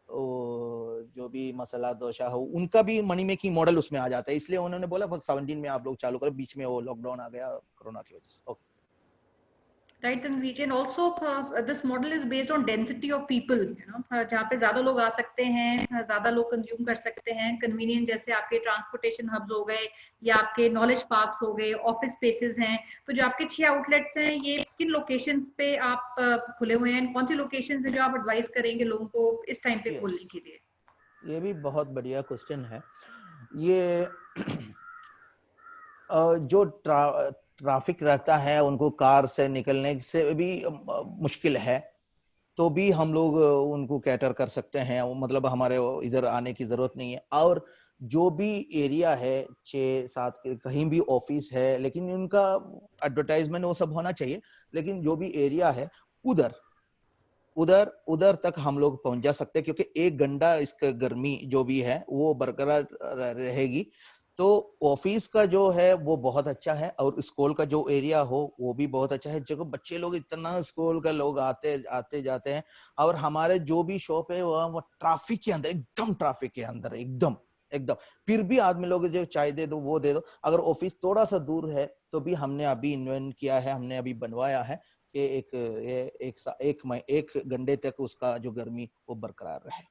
जो भी मसाला डोसा हो उनका भी मनी मेकिंग मॉडल उसमें आ जाता है. इसलिए उन्होंने बोला 17 में आप लोग चालू करो, बीच में वो लॉकडाउन आ गया कोरोना की वजह से. Okay, Right, and region also this model is based on density of people, you know, जहाँ पे ज्यादा लोग आ सकते हैं, ज्यादा लोग कंज्यूम कर सकते हैं, कन्वीनियंट जैसे आपके ट्रांसपोर्टेशन हब्स हो गए या आपके नॉलेज पार्क्स हो गए, ऑफिस स्पेसेस हैं। तो जो आपके 6 आउटलेट्स हैं, ये किन लोकेशंस पे आप खुले हुए हैं, कौन सी लोकेशंस हैं जो आप एडवाइस करेंगे लोगों को इस टाइम पे खोलने के लिए? ये भी बहुत बढ़िया क्वेश्चन है। ये जो ट्रैफिक रहता है, उनको कार से निकलने से भी मुश्किल है, तो भी हम लोग उनको कैटर कर सकते हैं, मतलब हमारे इधर आने की जरूरत नहीं है। और जो भी एरिया है 6-7 कहीं भी ऑफिस है, लेकिन उनका एडवर्टाइजमेंट वो सब होना चाहिए, लेकिन जो भी एरिया है उधर तक हम लोग पहुंच जा सकते हैं, क्योंकि 1 घंटा इसका गर्मी जो भी है वो बरकरार रहेगी। तो ऑफिस का जो है वो बहुत अच्छा है, और स्कूल का जो एरिया हो वो भी बहुत अच्छा है। जो बच्चे लोग इतना स्कूल का लोग आते जाते हैं, और हमारे जो भी शॉप है वो ट्रैफिक के अंदर, एकदम ट्रैफिक के अंदर, एकदम फिर भी आदमी लोग जो चाय दे दो वो दे दो। अगर ऑफिस थोड़ा सा दूर है तो भी हमने अभी इन्वेंट किया है, हमने अभी बनवाया है कि एक घंटे तक उसका जो गर्मी वो बरकरार रहे।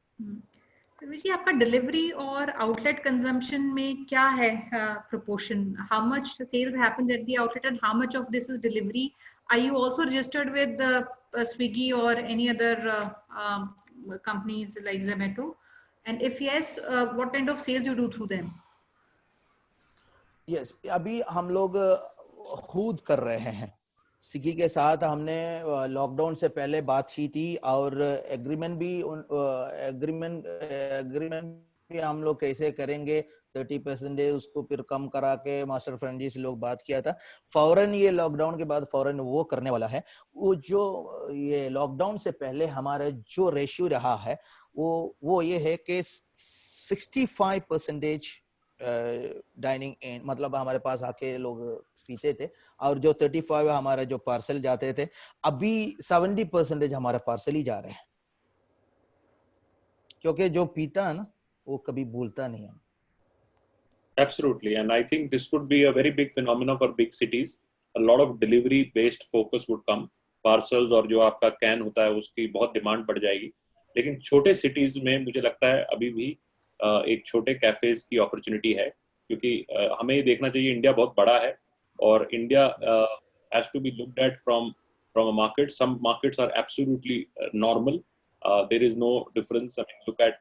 जी, आपका डिलीवरी और आउटलेट कंजम्पशन में क्या है proportion? How much sales happens at the outlet and how much of this is delivery? Are you also registered with Swiggy or any other companies like Zomato? And if yes, what kind of sales you do through them? Yes, अभी हम लोग खुद कर रहे हैं। Swiggy के साथ हमने लॉकडाउन से पहले बात की थी, और एग्रीमेंट भी हम लोग कैसे करेंगे 30% उसको फिर कम करा के मास्टर फ्रेंचाइजी से लोग बात किया था। फौरन ये लॉकडाउन के बाद फौरन वो करने वाला है। वो जो ये लॉकडाउन से पहले हमारा जो रेशियो रहा है वो ये है कि 65% डाइनिंग इन, मतलब हमारे पास आके लोग पीते थे, और जो 35 हमारा जो पार्सल जाते थे, अभी 70% हमारा पार्सल ही जा रहे हैं, क्योंकि जो पीता है ना वो कभी भूलता नहीं है। Absolutely, and I think this would be a very big phenomenon for big cities. A lot of delivery-based focus would come. Parcels और जो आपका कैन होता है उसकी बहुत डिमांड बढ़ जाएगी। लेकिन छोटे सिटीज में मुझे लगता है अभी भी एक छोटे कैफेज की अपॉर्चुनिटी है, क्योंकि हमें देखना चाहिए इंडिया बहुत बड़ा है, और India has to be looked at from a market. Some markets are absolutely normal. There is no difference. I mean, look at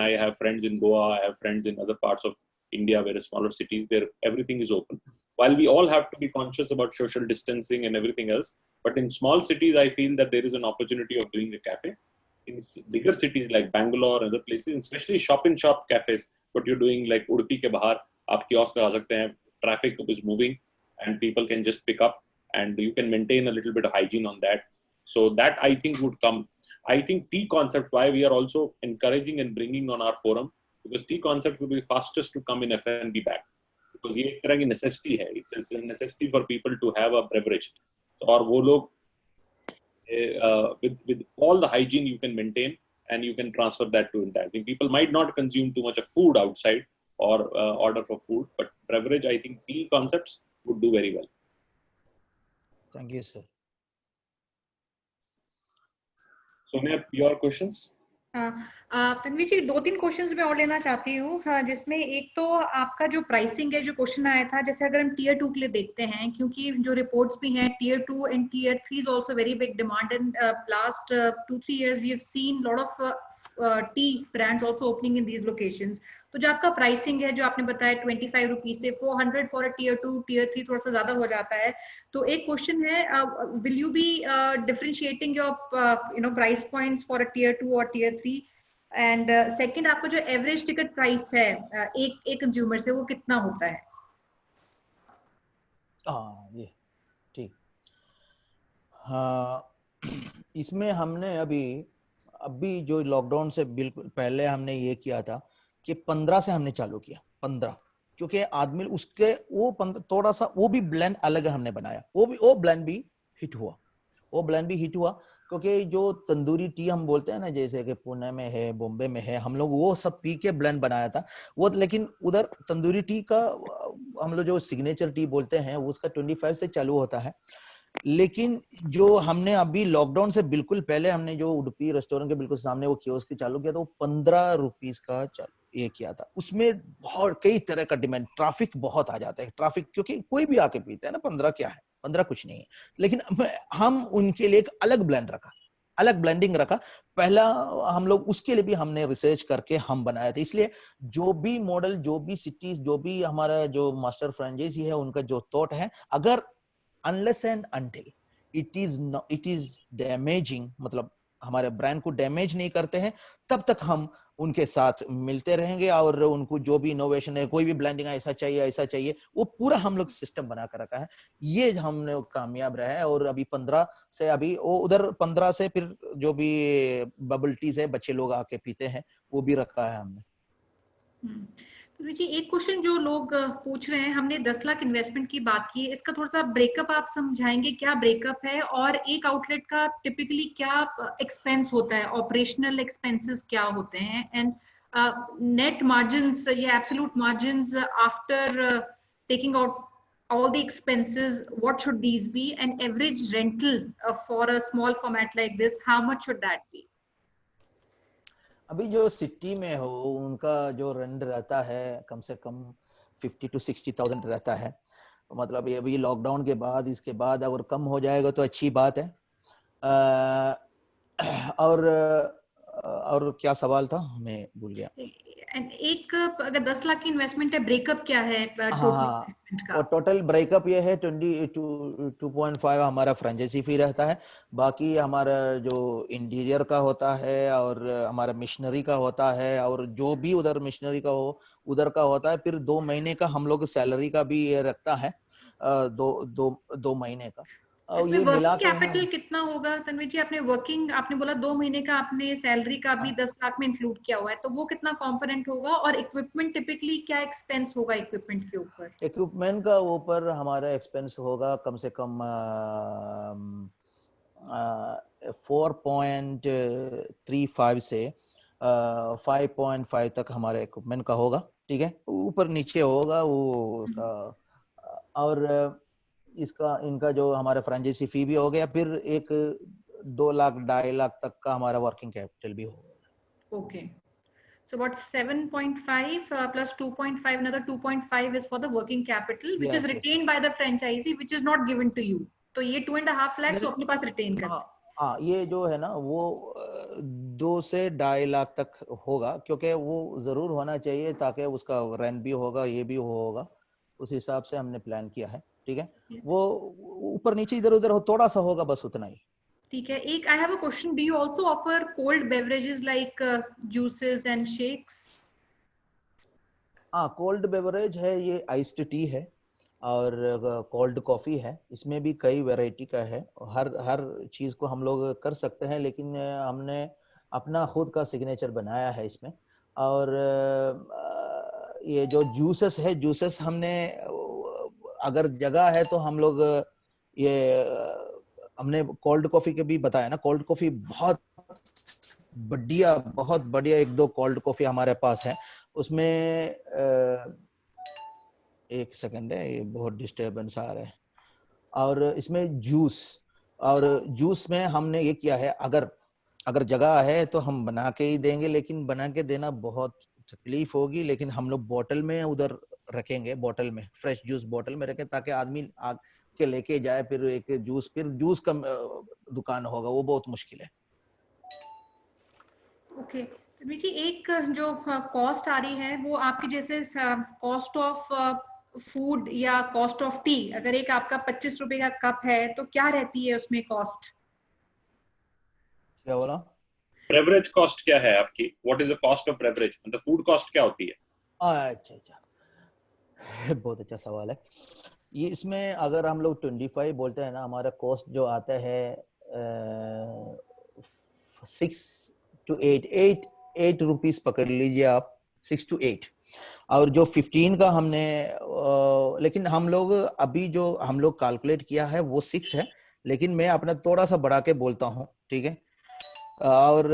I have friends in Goa, I have friends in other parts of India, where smaller cities, there everything is open. While we all have to be conscious about social distancing and everything else, but in small cities, I feel that there is an opportunity of doing a cafe. In bigger cities like Bangalore and other places, especially shop-in-shop cafes, what you're doing like Udupi ke bahar, aap kiosk lगा सकते हैं, traffic is moving, and people can just pick up, and you can maintain a little bit of hygiene on that. So that I think would come. I think tea concept, why we are also encouraging and bringing on our forum, because tea concept will be fastest to come in F&B back, because ये एक तरह की necessity है. It's a necessity for people to have a beverage. और वो लोग with all the hygiene you can maintain, and you can transfer that to entire thing. People might not consume too much of food outside or order for food, but beverage, I think tea concepts would do very well. Thank you, sir. Sonia, your questions? Tanvi ji, 2-3 questions मैं और लेना चाहती हूँ, जिसमें एक तो आपका जो प्राइसिंग है, जो क्वेश्चन आया था, जैसे अगर हम टीयर 2 के लिए देखते हैं, क्योंकि जो रिपोर्ट्स भी हैं, tier 2 and tier 3 is also very big demand, and last 2-3 years we have seen lot of tea brands also opening in these locations. तो जो आपका प्राइसिंग है, जो आपने बताया 25 रुपीज से 400 फॉर अ टीयर 2, टीयर 3 थोड़ा सा ज्यादा हो जाता है। तो एक क्वेश्चन है, will you be differentiating your price points for a tier 2 और टीयर 3? एंड सेकंड, आपका जो एवरेज टिकट प्राइस है एक कंज्यूमर से, वो कितना होता है? ये ठीक। हाँ, इसमें हमने अभी जो लॉकडाउन से बिल्कुल पहले हमने ये किया था कि 15 से हमने चालू किया, 15, क्योंकि आदमी उसके वो 15 थोड़ा सा वो भी ब्लेंड अलग हमने बनाया, वो ब्लेंड भी हिट हुआ, क्योंकि जो तंदूरी टी हम बोलते हैं ना, जैसे कि पुणे में है, बॉम्बे में है, हम लोग वो सब पी के ब्लेंड बनाया था वो। लेकिन उधर तंदूरी टी का हम लोग जो सिग्नेचर टी बोलते हैं, वो उसका 25 से चालू होता है। लेकिन जो हमने अभी लॉकडाउन से बिल्कुल पहले हमने जो उडुपी रेस्टोरेंट के बिल्कुल सामने वो कियोस्क चालू किया था, वो 15 रुपीस का ये किया था। उसमें बहुत कई तरह का डिमांड, ट्रैफिक बहुत आ जाता है, ट्रैफिक क्योंकि कोई भी आके पीता है ना, 15 क्या है, 15 कुछ नहीं है। लेकिन हम उनके लिए एक अलग ब्लेंड रखा, अलग ब्लेंडिंग रखा। पहला हम लोग उसके लिए भी हमने रिसर्च करके हम बनाया था। इसलिए जो भी मॉडल, जो भी सिटीज, जो भी हमारा जो मास्टर फ्रेंचाइजी है, उनका जो थॉट है, अगर unless and until it is damaging, मतलब हमारे ब्रांड को डैमेज नहीं करते हैं, तब तक हम उनके साथ मिलते रहेंगे। और उनको जो भी इनोवेशन है, कोई भी ब्लेंडिंग ऐसा चाहिए, वो पूरा हम लोग सिस्टम बना कर रखा है। ये हमने कामयाब रहा है। और अभी 15 से, अभी वो उधर 15 से फिर जो भी बबल टीज है बच्चे लोग आके पीते हैं, वो भी रखा है हमने। तो जी एक क्वेश्चन जो लोग पूछ रहे हैं, हमने 10 लाख इन्वेस्टमेंट की बात की, इसका थोड़ा सा ब्रेकअप आप समझाएंगे, क्या ब्रेकअप है और एक आउटलेट का टिपिकली क्या एक्सपेंस होता है, ऑपरेशनल एक्सपेंसेस क्या होते हैं, एंड नेट मार्जिन्स या absolute margins after taking out all the expenses, what should these be, and average rental for a small format like this, how much should that be? अभी जो city में हो उनका जो रेंट रहता है कम से कम 50 to 60,000 रहता है। मतलब ये अभी लॉकडाउन के बाद, इसके बाद अगर कम हो जाएगा तो अच्छी बात है। और क्या सवाल था, मैं भूल गया। एक अगर 10 लाख की इन्वेस्टमेंट है, ब्रेकअप क्या है टोटल इन्वेस्टमेंट का? और टोटल ब्रेकअप ये है 22.5 हमारा फ्रेंचाइजी फी रहता है। बाकी हमारा जो इंटीरियर का होता है और हमारा मिशनरी का होता है, और जो भी उधर मिशनरी का हो उधर का होता है। फिर 2 महीने का हम लोग सैलरी का भी ये रखता है, 2 महीने का। और इसमें ये मिला वर्किंग के कैपिटल कितना होगा तन्वी जी? आपने बोला 2 महीने का, आपने सैलरी का भी 10 लाख में इंक्लूड किया हुआ है, तो वो कितना कंपोनेंट होगा? और इक्विपमेंट टिपिकली क्या एक्सपेंस होगा इक्विपमेंट के ऊपर? इक्विपमेंट का ऊपर हमारा एक्सपेंस होगा कम से कम 4.35 से 5.5 तक हमारे इक्विपमेंट का होगा। ठीक है, ऊपर नीचे होगा वो का। और इनका जो हमारा फ्रेंचाइजी फी भी हो गया, फिर 2 लाख 2.5 लाख तक का हमारा वर्किंग कैपिटल भी होगा। Okay, so about 7.5 plus 2.5, another 2.5 is for the working capital, which is retained by the franchisee, which is not given to you. तो ये 2.5 lakhs वो अपने पास रिटेन करते हैं। हाँ, ये जो है ना वो 2 से 2.5 लाख तक होगा, क्योंकि वो जरूर होना चाहिए ताकि उसका रेंट भी होगा, ये भी होगा। उस हिसाब से हमने प्लान किया है। ठीक है, वो ऊपर नीचे इधर उधर थोड़ा सा होगा, बस उतना ही। ठीक है। एक I have a question, do you also offer cold beverages like juices and shakes? हाँ, कोल्ड बेवरेज है, ये आइस्ड टी है और कोल्ड कॉफी है। इसमें भी कई वैरायटी का है, हर चीज को हम लोग कर सकते हैं, लेकिन हमने अपना खुद का सिग्नेचर बनाया है इसमें। और ये जो जूसेस है, जूसेस हमने अगर जगह है तो हम लोग ये हमने कोल्ड कॉफी के भी बताया ना, कोल्ड कॉफी बहुत बढ़िया 1-2 कोल्ड कॉफी हमारे पास है। उसमें एक सेकंड है, ये बहुत डिस्टर्बेंस आ रहा है। और इसमें जूस में हमने ये किया है, अगर जगह है तो हम बना के ही देंगे, लेकिन बना के देना बहुत तकलीफ होगी। लेकिन हम लोग बोतल में उधर रखेंगे, बोतल में फ्रेश जूस बोतल में रखें, ताकि आदमी आके लेके जाए। फिर एक जूस का दुकान होगा, वो बहुत मुश्किल है। ओके जी, एक जो कॉस्ट आ रही है वो आपकी, जैसे कॉस्ट ऑफ फूड या कॉस्ट ऑफ टी, अगर एक आपका 25 रुपए का कप है तो क्या रहती है उसमें कॉस्ट? क्या बोला? बेवरेज कॉस्ट क्या है आपकी? What is the cost of beverage? मतलब फूड कॉस्ट क्या होती है? अच्छा, बहुत अच्छा सवाल है ये। इसमें अगर हम लोग 25 बोलते हैं ना, हमारा कॉस्ट जो आता है 6 to 8 रुपीस पकड़ लीजिए आप, 6 to 8। और जो 15 का हमने लेकिन हम लोग अभी जो हम लोग कैलकुलेट किया है वो 6 है, लेकिन मैं अपना थोड़ा सा बढ़ा के बोलता हूँ। ठीक है, और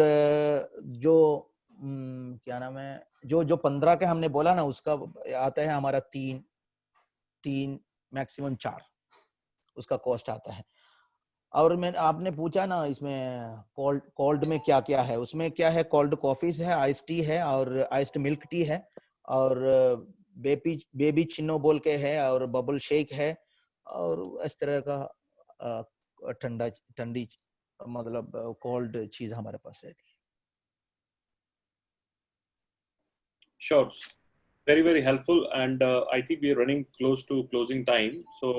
जो क्या नाम है, जो 15 के हमने बोला ना, उसका आता है हमारा 3 मैक्सिमम 4 उसका कॉस्ट आता है। और मैं आपने पूछा ना इसमें कोल्ड में क्या क्या है, उसमें क्या है, कोल्ड कॉफीज है, आइस टी है और आइस्ड मिल्क टी है और बेबी चिन्नो बोल के है और बबल शेक है और इस तरह का ठंडी मतलब कोल्ड चीज हमारे पास रहती है। Sure. Very, very helpful. And I think we are running close to closing time. So,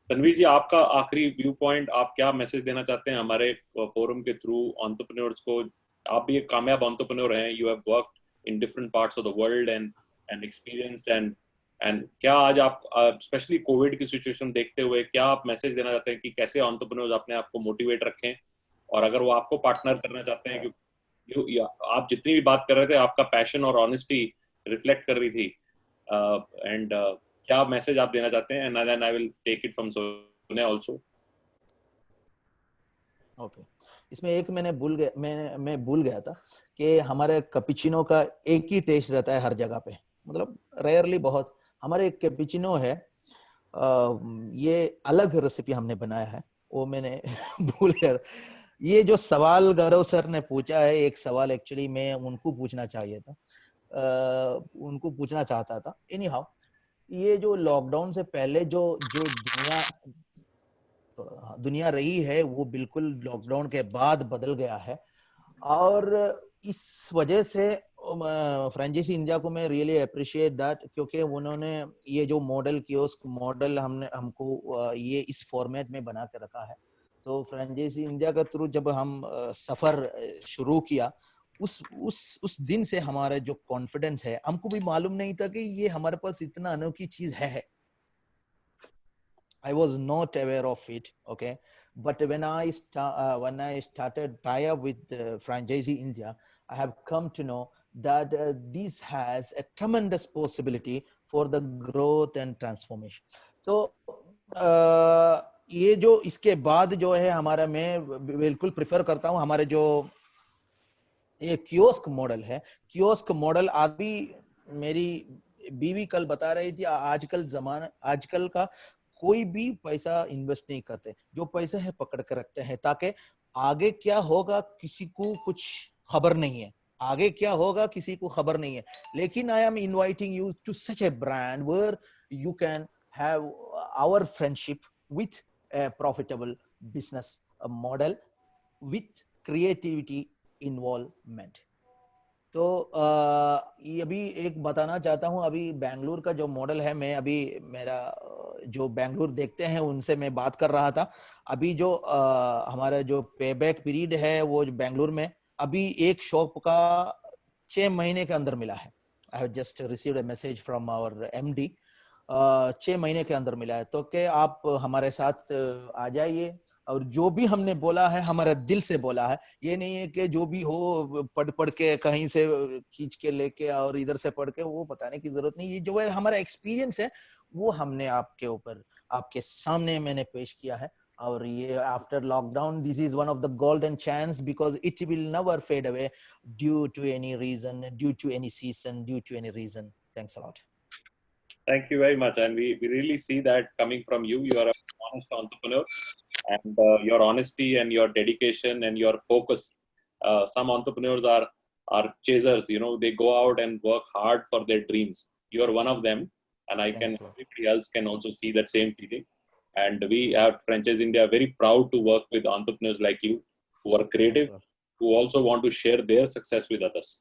Tanveer जी, आपका आखिरी व्यू पॉइंट, आप क्या मैसेज देना चाहते हैं हमारे फोरम के थ्रू एंटरप्रेन्योर्स को? आप भी एक कामयाब एंटरप्रेन्योर हैं, you have worked in different parts of the world and experienced and क्या आज आप स्पेशली कोविड की सिचुएशन देखते हुए क्या आप मैसेज देना चाहते हैं कि कैसे एंटरप्रेन्योर्स अपने आप को मोटिवेट रखें, और अगर वो आपको पार्टनर करना चाहते हैं, क्योंकि आप जितनी भी बात कर रहे थे आपका पैशन और ऑनेस्टी रिफ्लेक्ट कर रही थी, एंड क्या मैसेज आप देना चाहते हैं? And then I will take it from Sonia also. Okay, इसमें एक मैं भूल गया था कि हमारे कैपुचिनो का एक ही टेस्ट रहता है हर जगह पे, मतलब रेयरली बहुत। हमारे एक कैपुचिनो है, ये अलग रेसिपी हमने बनाया है, वो मैंने भूल गया। ये जो सवाल गौरव सर ने पूछा है, एक सवाल एक्चुअली मैं उनको पूछना चाहिए था, उनको पूछना चाहता था। एनी हाउ, ये जो लॉकडाउन से पहले जो दुनिया रही है वो बिल्कुल लॉकडाउन के बाद बदल गया है, और इस वजह से फ्रेंचाइजी इंडिया को मैं रियली अप्रिशिएट दैट, क्योंकि उन्होंने ये जो मॉडल कियोस्क मॉडल हमको ये इस फॉर्मेट में बना के रखा है। तो फ्रेंचाइजी इंडिया के थ्रू जब हम सफर शुरू किया, उस दिन से हमारा जो कॉन्फिडेंस है, हमको भी मालूम नहीं था कि ये हमारे पास इतना अनोखी चीज है। I was not aware of it, okay, but when I started tie up with Franchisee India, I have come to know that this has a tremendous possibility for the growth and transformation. So ये जो इसके बाद जो है हमारा, मैं बिल्कुल prefer करता हूँ हमारे जो ये कियोस्क मॉडल है। कियोस्क मॉडल अभी मेरी बीवी कल बता रही थी, आजकल का कोई भी पैसा इन्वेस्ट नहीं करते, जो पैसा है पकड़ कर रखते हैं, ताकि आगे क्या होगा किसी को कुछ खबर नहीं है, आगे क्या होगा किसी को खबर नहीं है। लेकिन I am inviting you to such a brand where you can have our friendship with a profitable business model with creativity involvement. तो ये अभी एक बताना चाहता हूँ, अभी बेंगलुरु का जो मॉडल है, मैं अभी मेरा जो बेंगलुरु देखते हैं उनसे मैं बात कर रहा था। अभी जो हमारा जो पेबैक पीरियड है वो बेंगलुरु में अभी एक शॉप का 6 महीने के अंदर मिला है। I have just received a message from our MD, 6 महीने के अंदर मिला है। तो कि आप हमारे साथ आ जाइए, और जो भी हमने बोला है हमारा दिल से बोला है, ये नहीं है कि जो भी हो पढ़ के कहीं से खींच के लेके और इधर से पढ़ के वो बताने की जरूरत नहीं। ये जो है हमारा एक्सपीरियंस है वो हमने आपके ऊपर आपके सामने मैंने पेश किया है। और ये after lockdown this is one of the golden chance, because it will never fade away due to any reason, due to any season, due to any reason. Thanks a lot. Thank you very much, and we really see that coming from you. You are an honest entrepreneur, and your honesty and your dedication and your focus. Some entrepreneurs are chasers. You know, they go out and work hard for their dreams. You are one of them, and everybody else can also see that same feeling. And we at Franchise India are very proud to work with entrepreneurs like you, who are creative, who also want to share their success with others.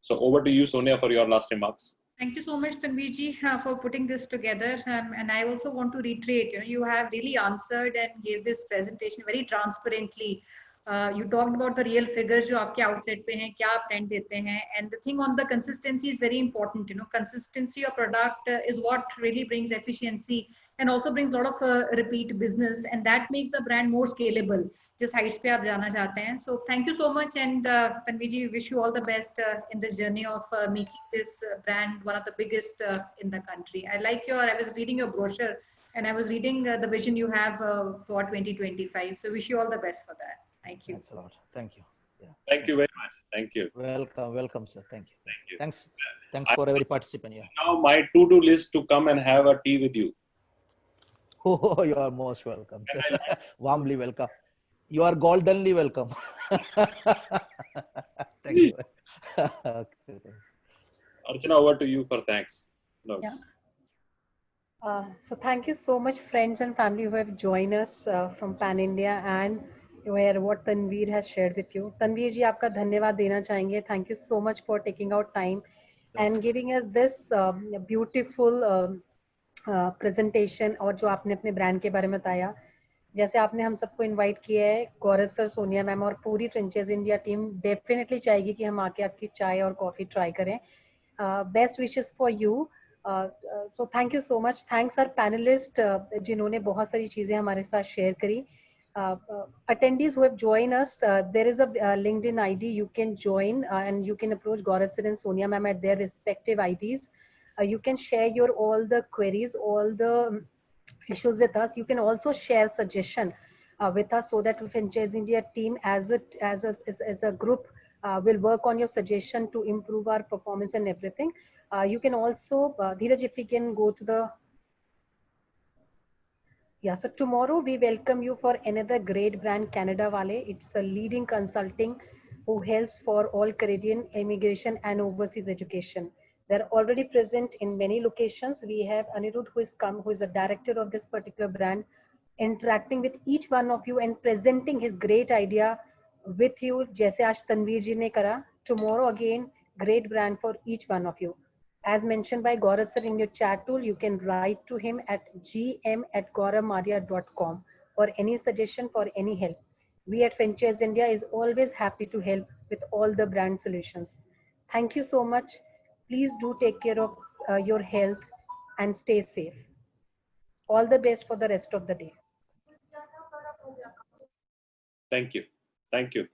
So over to you, Sonia, for your last remarks. Thank you so much, Tanveer ji, for putting this together. And I also want to reiterate, you have really answered and gave this presentation very transparently. You talked about the real figures जो आपके outlet पे हैं, क्या आप rent देते हैं, and the thing on the consistency is very important. Consistency of product is what really brings efficiency and also brings a lot of repeat business, and that makes the brand more scalable. जिस heights पे आप जाना चाहते हैं. So thank you so much, and Tanveer ji, wish you all the best in this journey of making this brand one of the biggest in the country. I was reading your brochure, and I was reading the vision you have for 2025. So wish you all the best for that. Thank you. Thanks a lot. Thank you. Yeah. Thank you very much. Thank you. Welcome, sir. Thank you. Thank you. Thanks for every participant here. Now my to-do list to come and have a tea with you. Oh, you are most welcome. And I like Warmly welcome. You are goldenly welcome. Thank you. Okay. Archana, over to you for thanks. No. Yeah. So thank you so much, friends and family who have joined us from Pan India and where what Tanveer has shared with you. Tanveer ji, आपका धन्यवाद देना चाहेंगे. Thank you so much for taking out time and giving us this beautiful presentation और जो आपने अपने brand के बारे में बताया. जैसे आपने हम सबको इनवाइट किया है, गौरव सर, सोनिया मैम और पूरी फ्रेंचाइज इंडिया टीम डेफिनेटली चाहेगी कि हम आके आपकी चाय और कॉफी ट्राई करें. Best wishes for you. So thank you so much. Thanks our panelist जिन्होंने बहुत सारी चीजें हमारे साथ शेयर करी. Attendees who have joined us, there is a LinkedIn ID. You can join and you can approach Gaurav sir and Sonia ma'am at their respective IDs. You can share your all the queries, all the issues with us. You can also share suggestion with us so that Franchise India team as a group will work on your suggestion to improve our performance and everything. You can also, Dheeraj, if we can go to the, yeah, so tomorrow we welcome you for another great brand, Canada Wale. It's a leading consulting who helps for all Canadian immigration and overseas education. They're already present in many locations. We have Anirudh who is come, who is a director of this particular brand, interacting with each one of you and presenting his great idea with you. जैसे आज तनवीर जी ने करा. Tomorrow again, great brand for each one of you. As mentioned by Gaurav sir in your chat tool, you can write to him at gm@gauravmaria.com for any suggestion, for any help. We at Franchise India is always happy to help with all the brand solutions. Thank you so much. Please do take care of your health and stay safe. All the best for the rest of the day. Thank you. Thank you.